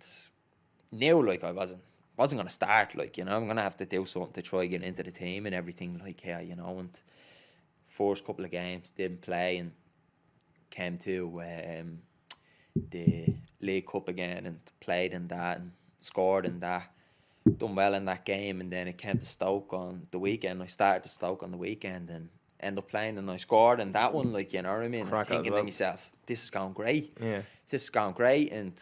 knew, like, I wasn't going to start, like, you know, I'm going to have to do something to try get into the team and everything, like, yeah, you know, and first couple of games, didn't play, and came to the League Cup again and played in that and scored in that, done well in that game, and then it came to Stoke on the weekend. I started to Stoke on the weekend and ended up playing, and I scored in that one, like, you know what I mean? Crack Thinking as well. to myself, this is going great. Yeah. This is going great, and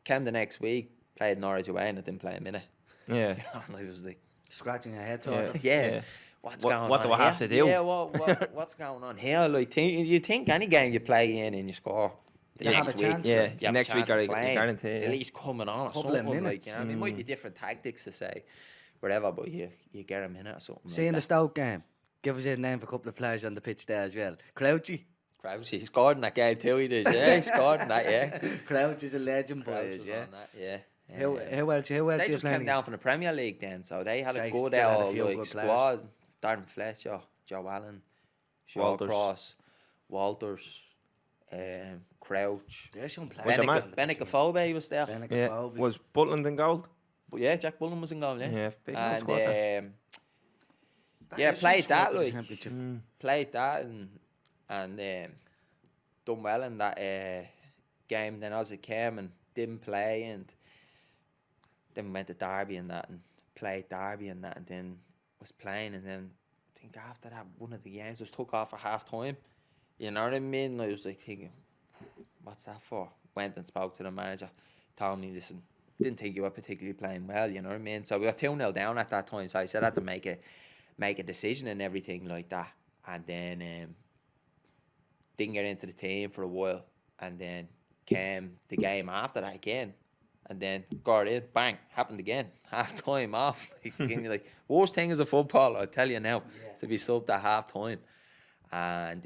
came the next week, played Norwich away, and I didn't play a minute. Yeah. And I was like, Scratching your head, Yeah. talking. yeah. What's What- going on? what do I have here? to do? Yeah, what's going on here? Like, you think any game you play in and you score, the You have next a week, chance. Yeah. you have Next a week, chance of I playing, guarantee. at Yeah. least coming on or Couple of something. minutes. Like, you know, what I mean, might be different tactics to say, whatever, but you get a minute or something. See, in the Stoke game, give us your name for a couple of players on the pitch there as well. Crouchy. Crouch, he scored in that game too. He did, yeah. He scored in that, yeah. Crouch is a legend, Crouch boys, was yeah. on that, yeah. Who else They you just playing came down from the Premier League then, so they had a They good still had a old few like good players. squad. Darren Fletcher, Joe Allen, Walters. Shawcross, Walters, Crouch. There's some players. Was it Benica Fobe was there. Yeah. Was Butland in gold? But yeah, Jack Bullen was in goal, yeah. Yeah. Big good And squad there. yeah, played that, like, Championship. played that and done well in that game. Then as it came and didn't play, and then went to Derby and that and played Derby and that, and then was playing, and then I think after that one of the games just took off for half time. You know what I mean? I was like thinking, what's that for? Went and spoke to the manager, told me, listen, didn't think you were particularly playing well, you know what I mean? So we were 2-0 down at that time, so I said I had to make a decision and everything like that. And then didn't get into the team for a while, and then came the game after that again, and then got in, bang, happened again, half time off. Like, worst thing as a footballer, I tell you now, to be subbed at half time. And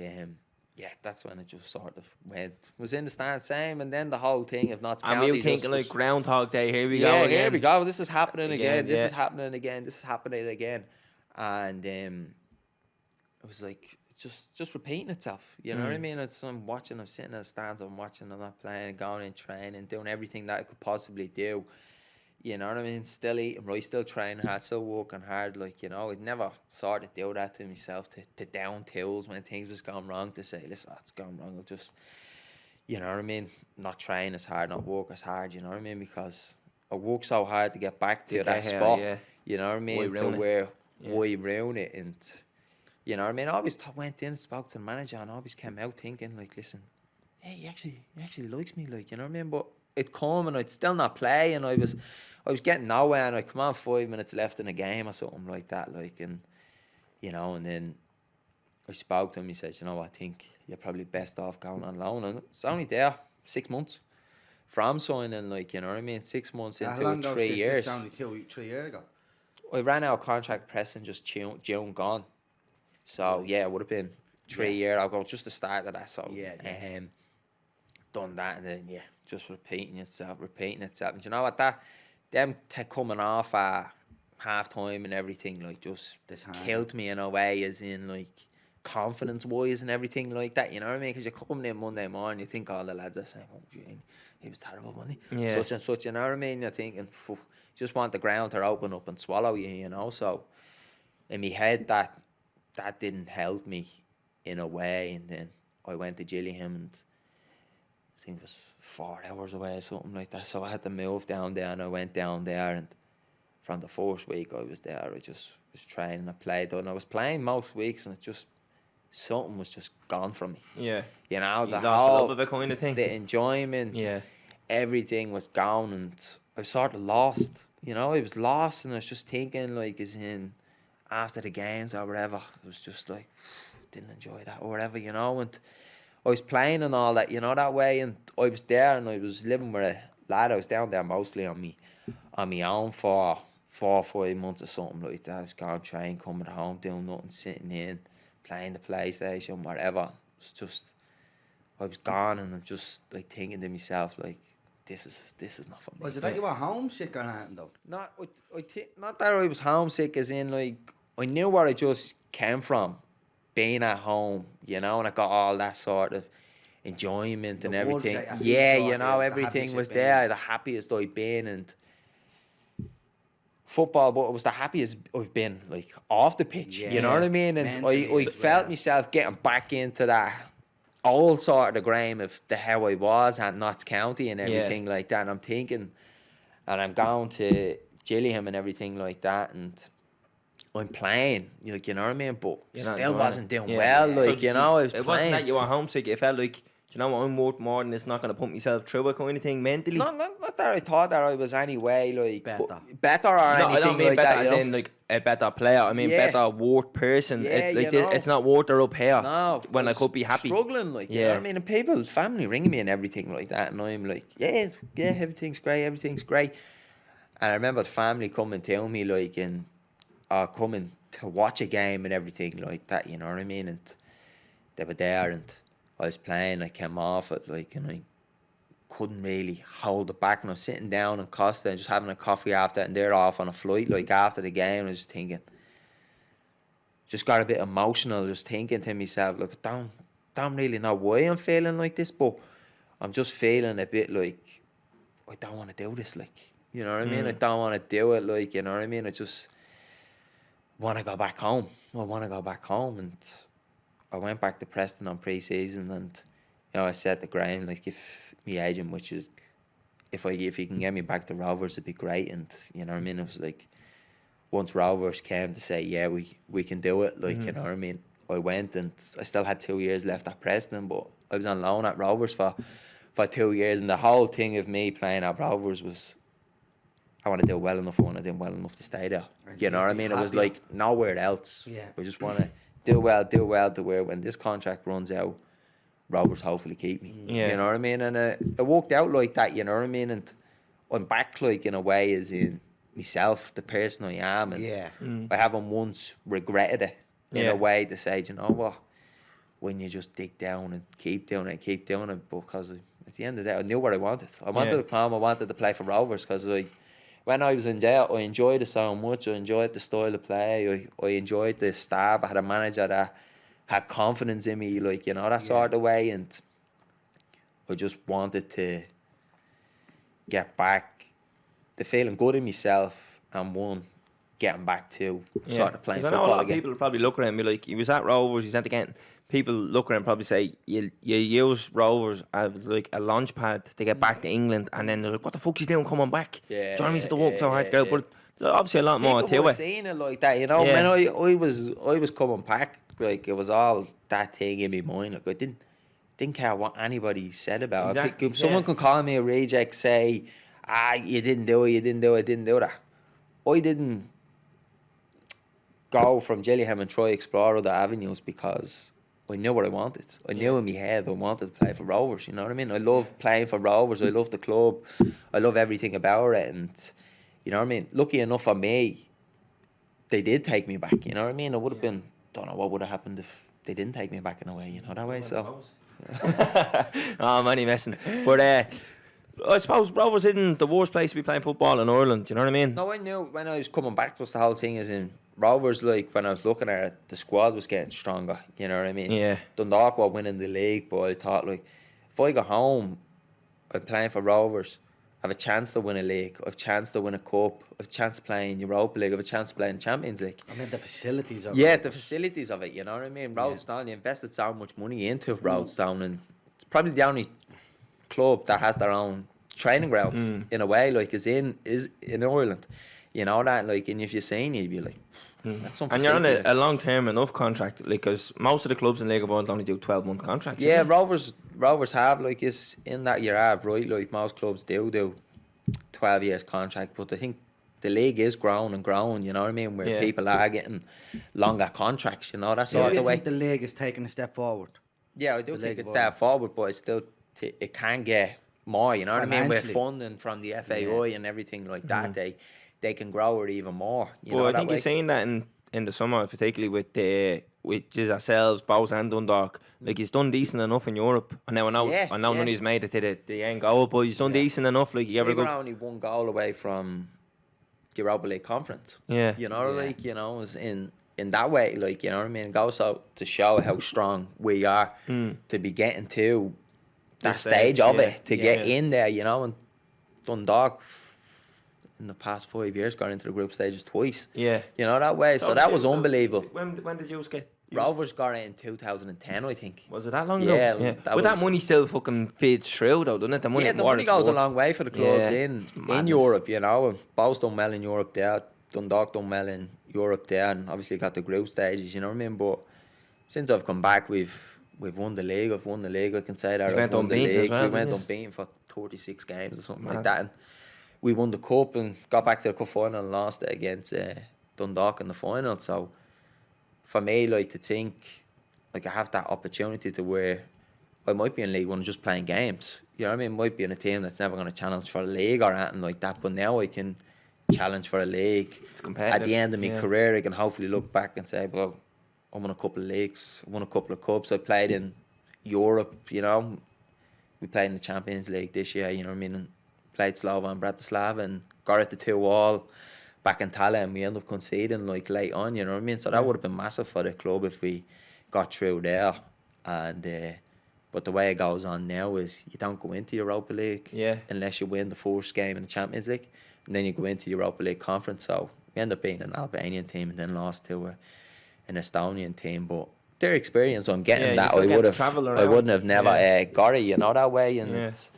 yeah, that's when it just sort of went, was in the stand same, and then the whole thing of not And you thinking like Groundhog Day, here we go yeah, again. here we go, this is happening again, Again, this yeah. is happening again, this is happening again. And it was like, it's just repeating itself, you know what I mean? I'm sitting in the stands, I'm watching, I'm not playing, going in training, doing everything that I could possibly do, you know what I mean? Still eating right, still training hard, still working hard, like, you know, I'd never sort of do that to myself, to down tools when things was going wrong, to say, listen, it's gone wrong, I'll just, you know what I mean, not train as hard, not work as hard, you know what I mean? Because I work so hard to get back to To that get here, spot, yeah. you know what I mean? Why To ruin it? where, Yeah. why ruin it? And, you know what I mean? I always went in, spoke to the manager, and I always came out thinking, like, listen, hey, he actually likes me, like, you know what I mean? But it'd come and I'd still not play, and I was getting nowhere, and I'd come on 5 minutes left in the game or something like that, like, and, you know, and then I spoke to him, he said, you know, I think you're probably best off going on loan, and it's only there 6 months from signing, like, you know what I mean? 6 months How into long ago 3 was years. this? Only 3 years ago. I ran out of contract pressing just June gone. So yeah, it would have been 3 years ago, just the start of that. So Yeah. done that, and then yeah, just repeating itself. And you know what, them coming off at half time and everything, like, just Disheartening. killed me in a way, as in, like, confidence wise and everything like that, you know what I mean? Because you come in Monday morning, you think all the lads are saying, oh, gee, he was terrible, wasn't he? Yeah. Such and such, you know what I mean? You're thinking, phew, just want the ground to open up and swallow you, you know? So in my head, that didn't help me in a way. And then, I went to Gillingham, and I think it was 4 hours away or something like that. So I had to move down there, and I went down there, and from the first week I was there, I just was training. I played, and I was playing most weeks, and it just something was just gone from me. Yeah. You know, You the lost the love whole, of it kind of thing. the enjoyment, Yeah. everything was gone, and I was sort of lost. You know, I was lost, and I was just thinking, like, as in after the games or whatever, it was just like didn't enjoy that or whatever, you know. And I was playing and all that, you know, that way, and I was there, and I was living with a lad. I was down there mostly on me own for 4 or 5 months or something like that. I was going train, coming home, doing nothing, sitting in, playing the PlayStation, whatever. It's just I was gone, and I'm just like thinking to myself, like, this is not for me. Was it that you were homesick or anything though? Not not that I was homesick, as in, like, I knew where I just came from, being at home, you know, and I got all that sort of enjoyment and The world everything. that you Yeah, feel you like know, it was the everything happiest was you've been. there, the happiest I've been, and football, but it was the happiest I've been, like, off the pitch. You know Yeah, what I mean? And mentally I as felt well. myself getting back into that old sort of the Graeme of the how I was at Notts County and everything like that. And I'm thinking, and I'm going to Gillingham and everything like that, and I'm playing, you know what I mean? But You're not still enjoying wasn't it. doing Yeah. well, So like, you know, I was it playing. wasn't that you were homesick. It felt like, do you know what, I'm worth more than it's not going to put myself through it kind of thing mentally. Not that I thought that I was any way, like, better or No, anything I don't mean like better that, as you know? in like a better player. I mean Yeah. better worth person. Yeah, Like you know. it's not worth or up here. No, when I was could be happy. struggling, like, you know Yeah. what I mean? And people, family ringing me and everything like that, and I'm like, yeah, everything's great. And I remember the family coming to me, like, and coming to watch a game and everything like that, you know what I mean? And they were there, and I was playing. I came off it, like, and I couldn't really hold it back, and I was sitting down in Costa and just having a coffee after, and they're off on a flight, like, after the game. I was thinking, just got a bit emotional, just thinking to myself, look, I don't really know why I'm feeling like this, but I'm just feeling a bit like I don't want to do this, like, you know what I mean? I don't want to do it, like, you know what I mean? I just want to go back home. And I went back to Preston on pre-season, and, you know, I said to Graeme, like, if my agent, which is, if he can get me back to Rovers, it'd be great. And, you know what I mean? It was like, once Rovers came to say, yeah, we can do it, like, you know what I mean? I went, and I still had 2 years left at Preston, but I was on loan at Rovers for 2 years, and the whole thing of me playing at Rovers was, I want to do well enough. I want to do well enough to stay there. You know what I mean? It was like nowhere else. Yeah. I just want to do well to where when this contract runs out, Rovers hopefully keep me. Yeah. You know what I mean? And it worked out like that. You know what I mean? And I'm back, like, in a way, as in myself, the person I am. And I haven't once regretted it in a way to say, you know what? When you just dig down and keep doing it, because at the end of the day, I knew what I wanted. I wanted to come. I wanted to play for Rovers, because when I was in there, I enjoyed it so much. I enjoyed the style of play. I enjoyed the staff. I had a manager that had confidence in me, like, you know, that sort of way. And I just wanted to get back to feeling good in myself, and getting back to sort of playing 'Cause I football know a lot of again. people probably look around and be like, he was at Rovers, he's at the game. People look around and probably say, you use Rovers as like a launch pad to get back to England, and then they're like, what the fuck's he doing coming back? Yeah, Do you know what I mean? It's the work so hard to yeah, go. But there's obviously a lot more People to were it. seeing it like that, you know. Yeah. When I was coming back, like, it was all that thing in my mind. Like, I didn't care what anybody said about it. Exactly, If someone can call me a reject, say, you didn't do that. I didn't go from Gillingham and try explore other avenues, because I knew what I wanted. I knew in my head I wanted to play for Rovers, you know what I mean? I love playing for Rovers. I love the club. I love everything about it. And, you know what I mean? Lucky enough for me, they did take me back, you know what I mean? It would have been, don't know what would have happened if they didn't take me back in a way, you know, that way. So, Oh, I'm only messing. But I suppose Rovers isn't the worst place to be playing football in Ireland, do you know what I mean? no, I knew when I was coming back, was the whole thing is in Rovers, like, when I was looking at it, the squad was getting stronger, you know what I mean? Yeah. Dundalk were winning the league, but I thought, like, if I go home, I'm playing for Rovers, have a chance to win a league, have a chance to win a cup, have a chance to play in Europa League, have a chance to play in Champions League. I mean, the facilities of Yeah, it. the facilities of it, you know what I mean? Roadstone, you invested so much money into Roadstone, and it's probably the only club that has their own training ground in a way, like is in Ireland. You know that, like, and if you're saying you'd be like, that's something. And you're on a long-term enough contract, like, because most of the clubs in League of Ireland only do 12-month contracts. Yeah, isn't it? Rovers have, like, is in that you have, right? Like most clubs do 12 years contract, but I think the league is growing and growing, you know what I mean? Where people are getting longer contracts, you know, that's So sort you of the way. think the league is taking a step forward? Yeah, I do the think League it's of step Ireland? forward, but it's still it can get more, you know what I mean? With Financially. funding from the FAI and everything like that, they can grow it even more. You know But I that think way. you're saying that in the summer, particularly with just ourselves, Bows and Dundalk, like he's done decent enough in Europe. And now I know none of he's made it to the end goal, but he's done decent enough. Like you ever We were go? only one goal away from the Europa League conference. Yeah. You know, like, you know, it's in that way, like, you know what I mean? It goes out to show how strong we are to be getting to that This stage stage, of yeah. it, to get in there, you know, and Dundalk in the past 5 years got into the group stages twice. Yeah. You know, that way. So that was unbelievable. When did you get? Rovers got it in 2010, I think. Was it that long Yeah, ago? that But that was- money still fucking feeds through, though, doesn't it? The money, Yeah, the money goes a long way for the clubs Yeah, in madness. Europe, you know. And Bows done well in Europe there. Dundalk done well in Europe there, and obviously got the group stages, you know what I mean? But since I've come back, we've won the league. I've won the league. I can say that. You I've went won the unbeaten as league. well, We went didn't you? unbeaten for 36 games or something like Mad. that. And we won the cup and got back to the cup final and lost it against Dundalk in the final. So for me, like, to think, like, I have that opportunity to where I might be in League One just playing games. You know what I mean? Might be in a team that's never going to challenge for a league or anything like that. But now I can challenge for a league. It's competitive. At the end of my yeah. career, I can hopefully look back and say, well, I won a couple of leagues, I won a couple of cups. I played in Europe, you know. We played in the Champions League this year, you know what I mean? And played Slovan Bratislava and got it to 2-2 back in Tala, and we ended up conceding, like, late on, you know what I mean? So that would have been massive for the club if we got through there. And but the way it goes on now is you don't go into Europa League unless you win the first game in the Champions League, and then you go into the Europa League conference. So we end up being an Albanian team and then lost to an Estonian team. But their experience on getting that, I wouldn't have never got it, you know, that way. And it's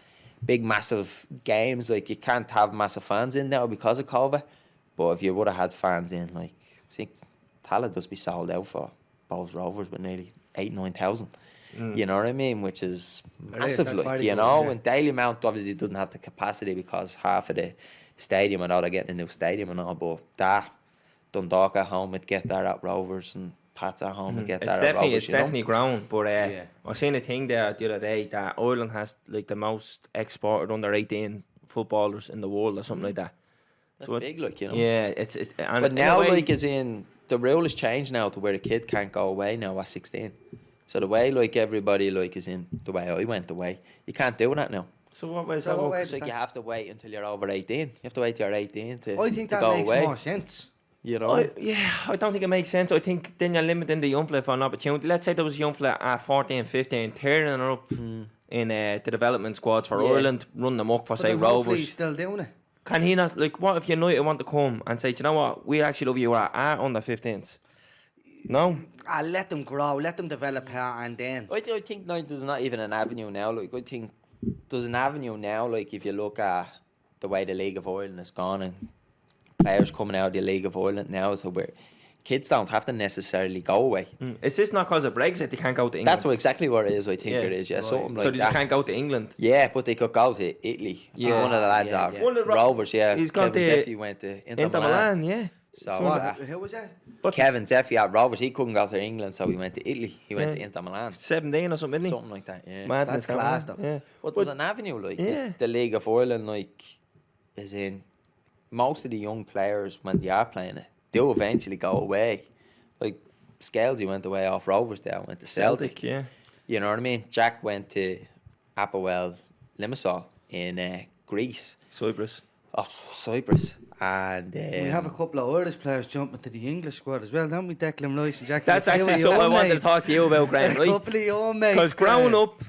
big, massive games. Like, you can't have massive fans in now because of COVID. But if you would have had fans in, like, I think Tala does be sold out for both Rovers with nearly 8,000-9,000. You know what I mean? Which is massive, that's like, very you good, know. yeah. And Daily Mount obviously doesn't have the capacity because half of the stadium, and all, they're getting a new stadium and all. But that Dundalk at home would get that at Rovers, and Pats at home would get that at Rovers. It's definitely grown. But I seen a thing there the other day that Ireland has like the most exported under 18 footballers in the world or something like that. That's So big, like, you know. Yeah, it's and But in now, a way, like, as in, the rule has changed now to where the kid can't go away now at 16. So the way, like, everybody, like, is in the way I went away, you can't do that now. So what was So that? what about? way- It's like you have to wait until you're over 18. You have to wait till you're 18 to, I think to that go makes away. more sense. You know? I don't think it makes sense. I think then you're limiting the young player for an opportunity. Let's say there was a young player at 14, 15, turning up in the development squads for Ireland, run them up for, But say, then hopefully he's Rovers. still doing it. Can he not, like, what if United want to come and say, do you know what, we actually love you at our under 15s? No? Let them grow, let them develop here, and then. I think now there's not even an avenue now. Like, I think there's an avenue now, like, if you look at the way the League of Ireland has gone and players coming out of the League of Ireland now, so where kids don't have to necessarily go away. Is this not because of Brexit they can't go to England? That's exactly what it is, I think it is, Right. something like so they that. just can't go to England? Yeah, but they could go to Italy. Yeah. One of the lads Yeah, are yeah. One of the Rovers, yeah. He's gone Kevin to Zeffie went to Inter Milan, yeah. So Who was that? But Kevin Zeffie at Rovers, he couldn't go to England, so he went to Italy. He went to Inter Milan. 17 or something, isn't he? Something like that, yeah. Madness, That's class, that though. one. Yeah. But there's an avenue, like, Yeah. the League of Ireland, like, is in most of the young players, when they are playing it, they'll eventually go away. Like, Scalesy went away off Rovers there, went to Celtic. yeah. You know what I mean? Jack went to Apoel Limassol in Greece, Cyprus. off Cyprus. And We have a couple of Irish players jumping to the English squad as well, don't we? Declan Rice and Jack. That's actually something I wanted to talk to you about, Graham, A right? couple of your mates. Because growing up,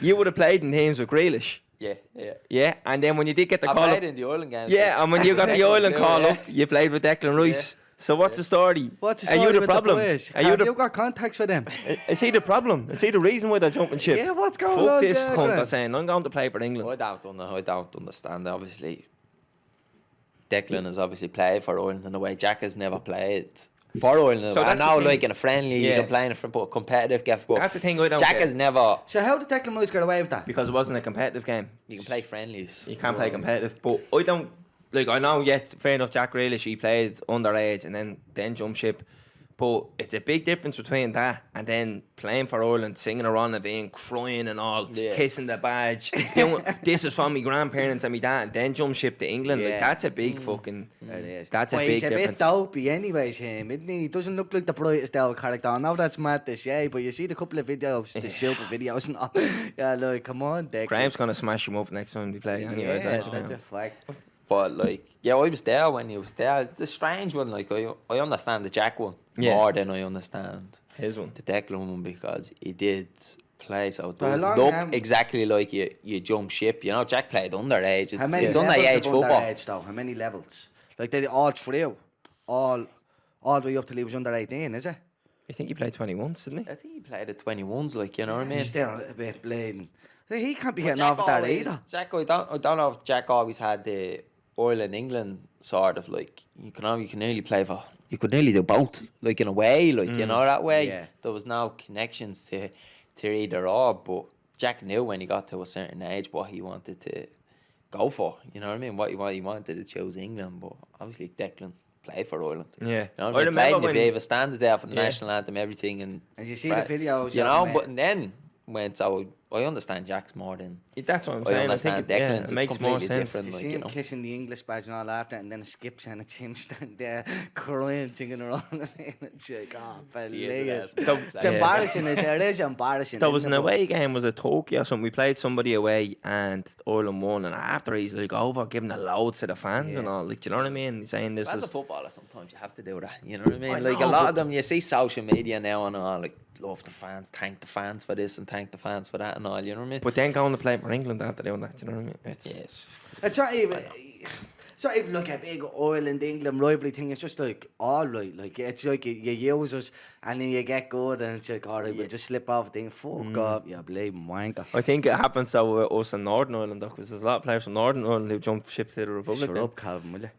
you would have played in teams with Grealish. Yeah, and then when you did get the I call up, played in the Ireland games. yeah, and when you got the Ireland call Yeah. up, you played with Declan Rice. So what's the story? What's the Are story you the with problem? the boys? Are you Have the you got contacts for them? Is he the problem? Is he the reason why they're jumping ship? Yeah, what's going Fuck on this there, cunt Graeme? that's saying, I'm going to play for England. I don't understand. Obviously, Declan has obviously played for Ireland in a way Jack has never played for Ireland. So I that's the know, thing. like in a friendly, Yeah. you can play in a but competitive game. But That's the thing I don't Jack get. has never. So how did Declan Rice get away with that? Because it wasn't a competitive game. You can play friendlies. You can't play competitive. But I don't, like, I know, yet fair enough, Jack Grealish, he played underage and then jump ship. But it's a big difference between that and then playing for Ireland, singing around the vein, crying and all, Yeah. kissing the badge. doing, this is from my grandparents and my dad, and then jump ship to England. Yeah. Like, that's a big fucking. It is. That's a Well, big he's a difference. bit dopey anyways, him, isn't he? He doesn't look like the brightest out character. I know that's mad this year, but you see the couple of videos, the stupid videos and all. Yeah, like, come on, Declan. Graham's going to smash him up next time we play. Anyways, yeah, actually. that's a fact. But like, yeah, I was there when he was there. It's a strange one. Like, I understand the Jack one Yeah. more than I understand His one. the Declan one because he did play. So it For a does long look time- exactly like you jump ship. You know, Jack played underage. It's, How many it's levels underage of football. underage, though? How many levels? Like, they all through? All the way up till he was under 18, is it? I think he played 21, didn't he? I think he played at 21s. Like, you know what I mean? Still a bit blatant. He can't be But getting off with that always- either. Jack, I don't know if Jack always had the Ireland England sort of like you can nearly play for. You could nearly do both, like in a way, like you know that way. Yeah. There was no connections to either or, but Jack knew when he got to a certain age what he wanted to go for. You know what I mean? What he wanted to choose England, but obviously Declan played for Ireland. Yeah. You know I what I mean? remember Played in the when- Viva, standing there for the Yeah. national anthem, everything, and As you see the videos, you yeah, know. mate. But then when so I understand Jack's more than. That's what I'm I saying. I understand think Declan's, it it's makes more completely sense. different. You like, see you him know. kissing the English badge and all after, and then it skips and it's him standing there crying, singing around the thing. It's like, oh, brilliant. It's embarrassing. It is embarrassing. There was isn't an it? But- away game, was it Tokyo or something? We played somebody away and Ireland won, and after he's like over giving the loads to the fans and Yeah. all. Like, do you know what I mean? He's saying this As a is. footballer, sometimes you have to do that. You know what I mean? I Like know, a lot but- of them, you see social media now and all, like love the fans, thank the fans for this and thank the fans for that and all. You know what I mean? But then going to play for England after doing that, do you know what I mean? It's, Yeah. It's not even like a big Ireland-England rivalry thing. It's just like all right. Like it's like you use us and then you get good and it's like all right, we'll just slip off the thing. Fuck off, you bleeding wanker. I think it happens though with us in Northern Ireland though, because there's a lot of players from Northern Ireland who jump ship to the Republic. Shut then. up, Calvin, will you?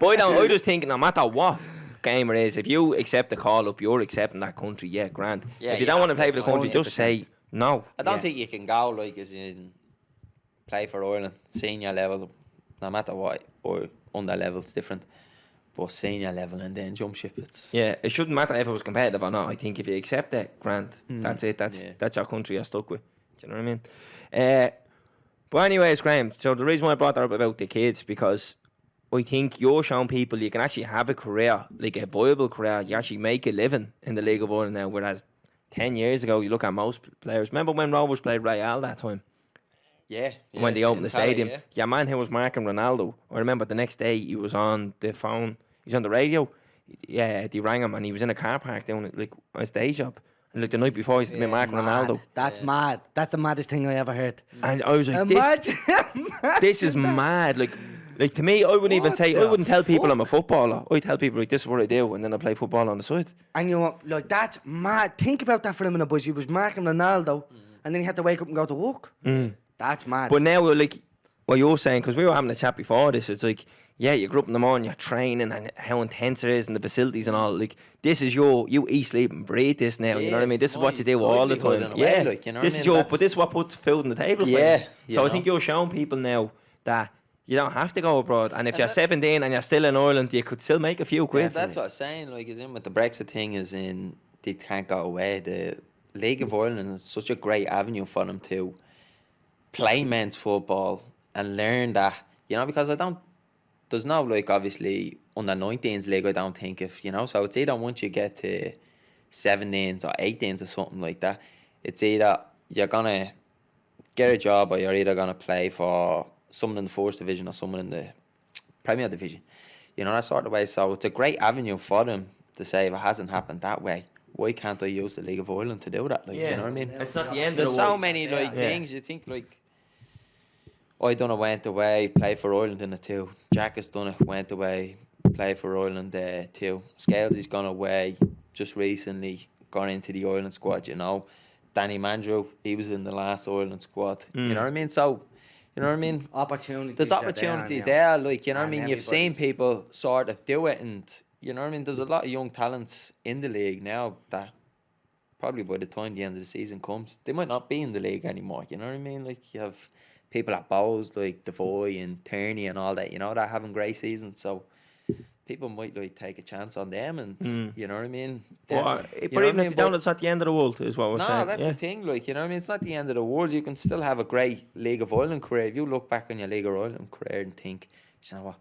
But I just think no matter what game it is, if you accept the call up, you're accepting that country, yeah, grand. Yeah, if you yeah, don't want to play for the country, 100%. just say no. I don't Yeah. think you can go like as in play for Ireland, senior level, no matter what, or under level, it's different. But senior level and then jump ship, it's Yeah, it shouldn't matter if it was competitive or not. I think if you accept it, grand. That's it. That's your country you're stuck with. Do you know what I mean? But anyways, Graeme, so the reason why I brought that up about the kids, because I think you're showing people you can actually have a career, like a viable career. You actually make a living in the League of Ireland now, whereas 10 years ago, you look at most players. Remember when Rovers played Real that time? yeah. When they opened the Italy, stadium. yeah. Your man who was marking Ronaldo, I remember the next day he was on the phone, he was on the radio. Yeah, they rang him and he was in a car park doing it like on his day job. And like the night before he's been marking Ronaldo. That's mad. That's the maddest thing I ever heard. And I was like, Imagine. this is mad. Like to me, I wouldn't even What say, I the wouldn't tell people fuck? I'm a footballer. I'd tell people like this is what I do, and then I play football on the side. And you know, like that's mad. Think about that for him in a bus. He was marking Ronaldo, and then he had to wake up and go to work. That's mad. But now we're like, what you're saying, because we were having a chat before this, it's like, yeah, you grew up in the morning, you're training, and how intense it is, and the facilities and all. Like, this is you eat, sleep, and breathe this now. You know what I mean? it's This is what my you do all the livelihood time. in a way, Yeah, like, you know what this I is mean? your, That's- but this is what puts food on the table. For Yeah, you. you So I know. think you're showing people now that you don't have to go abroad, and if you're 17 and you're still in Ireland, you could still make a few Yeah, quid. that's what I'm saying. Like, is in with the Brexit thing, is in they can't go away. The League of Ireland is such a great avenue for them to play men's football and learn that, you know, because there's no, like, obviously, under 19s league, I don't think, if, you know, so it's either once you get to 17s or 18s or something like that, it's either you're going to get a job or you're either going to play for someone in the first division or someone in the Premier Division. You know, that sort of way. So it's a great avenue for them to say, if it hasn't happened that way, why can't I use the League of Ireland to do that? Like, you know what I mean? It's not the end There's of the so world. many like Yeah. things you think like I done it, went away, played for Ireland in it too. Jack has done it, went away, played for Ireland too. Scalesy's gone away just recently, gone into the Ireland squad, you know. Danny Mandrew, he was in the last Ireland squad. You know what I mean? So, you know what I mean? Opportunity. There's opportunity there, like, you know what I mean? You've seen people sort of do it, and, you know what I mean? There's a lot of young talents in the league now that probably by the time the end of the season comes, they might not be in the league anymore, you know what I mean? Like, you have people at Bowes, like Devoy and Tierney and all that, you know, that having great seasons, so people might, like, take a chance on them, and, you know what I mean? But even if they don't, it's not the end of the world, is what we're saying. No, that's the thing, like, you know what I mean? It's not the end of the world. You can still have a great League of Ireland career. If you look back on your League of Ireland career and think, you know what,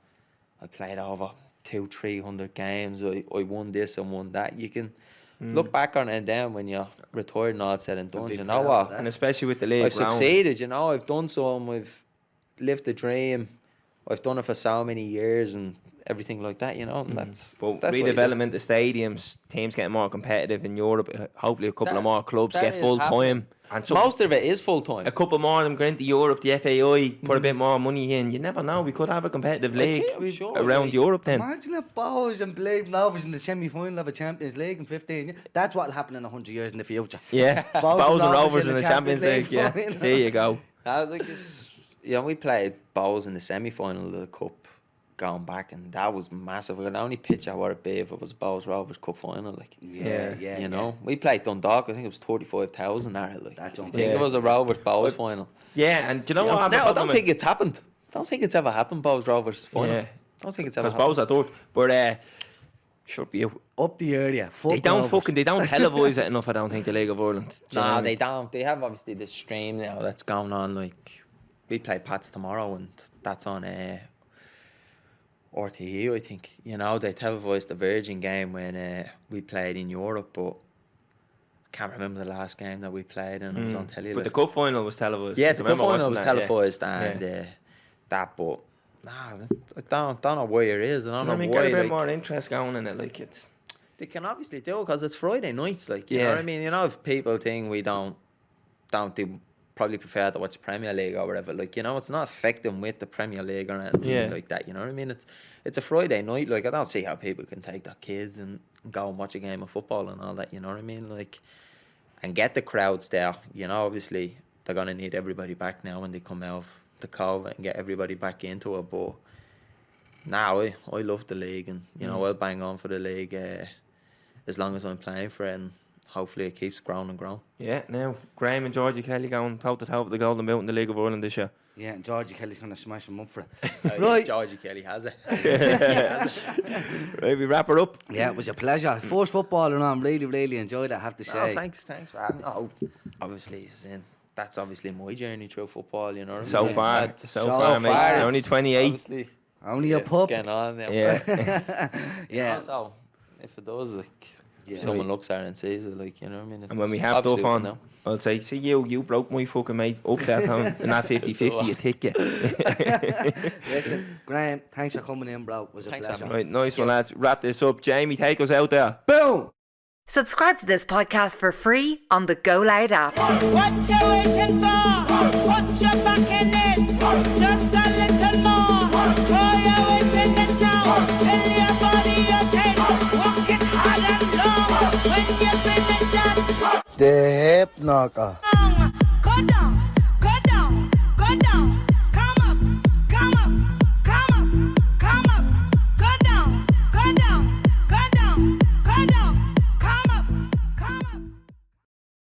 I played over 200-300 games, I won this and won that, you can look back on it, and then when you're retired and all said and done, you know what? And especially with the league I've succeeded, you know, I've done some, I've lived the dream, I've done it for so many years and everything like that, you know, and that's redevelopment of stadiums, teams getting more competitive in Europe, hopefully a couple of more clubs that get is full happening. time, and Most of it is full time. a couple more of them go into Europe, the FAI put a bit more money in. You never know, we could have a competitive league around Europe then. Imagine if Bowes and Blade Rovers in the semi-final of a Champions League in 15 years. That's what'll happen in 100 years in the future. Yeah, Bowes and Rovers in the Champions League, yeah. final. There you go. Like, you know, we played Bowes in the semi-final of the Cup going back, and that was massive. The only pitch I would have been if it was Bowes Rovers Cup final, like. Yeah. You know, we played Dundalk. I think it was 35,000 there. Like, That's I think unbelievable. it was a Rovers Bowes final. Yeah, and do you know what Now, I happened? don't think it's happened. Don't think it's ever happened. Bowes Rovers final. Yeah. Don't think it's ever because happened. Bowes are third, but should be. Up the area. They don't televise it enough. I don't think the League of Ireland. Do you know No, what I they mean? don't. They have obviously this stream now that's going on. Like, we play Pats tomorrow, and that's on RTE, I think. You know, they televised the Virgin game when we played in Europe, but I can't remember the last game that we played, and it was on telly. But the cup final was televised. Yeah, I the cup remember final watching was that, yeah. televised, and that, but I don't know why it is. I don't Do you know what I know mean? why. Get a bit Like, more interest going in it, like it's. they can obviously do it because it's Friday nights, like, you know Yeah. what I mean? You know, if people think we don't do, probably prefer to watch Premier League or whatever, like, you know, it's not affecting with the Premier League or anything like that, you know what I mean? It's a Friday night, like, I don't see how people can take their kids and go and watch a game of football and all that, you know what I mean? Like, and get the crowds there, you know, obviously they're going to need everybody back now when they come out of the COVID and get everybody back into it, but now I love the league, and, you know, I'll bang on for the league as long as I'm playing for it, and hopefully it keeps growing and growing. Yeah, now Graeme and Georgie Kelly going toe to toe with the Golden Boot in the League of Ireland this year. Yeah, and Georgie Kelly's going to smash them up for it. Right. Georgie Kelly has it. Right, we wrap her up. Yeah, it was a pleasure. First footballer on, really enjoyed it, I have to say. Oh, thanks for having me. Oh, obviously, that's obviously my journey through football, you know what I So mean? far, So far, mate. far, You're only 28. Obviously, Only a pup. getting on now. Yeah. Yeah. So, if it does, like, someone looks at it and sees it, like, you know what I mean? And when we have obviously stuff on, now. I'll say, see you broke my fucking mate up there, Tom, and that 50-50 you take you. Listen, Graeme, thanks for coming in, bro. It was a Thanks, pleasure. man. Right, nice one, lads. Wrap this up. Jamie, take us out there. Boom! Subscribe to this podcast for free on the Go Loud app. What you waiting for? Put your back in it. Just a little more. Throw your weight in it now. Fill your body again. Walk it hard and long. When you finish that The hip knocker. song, go down.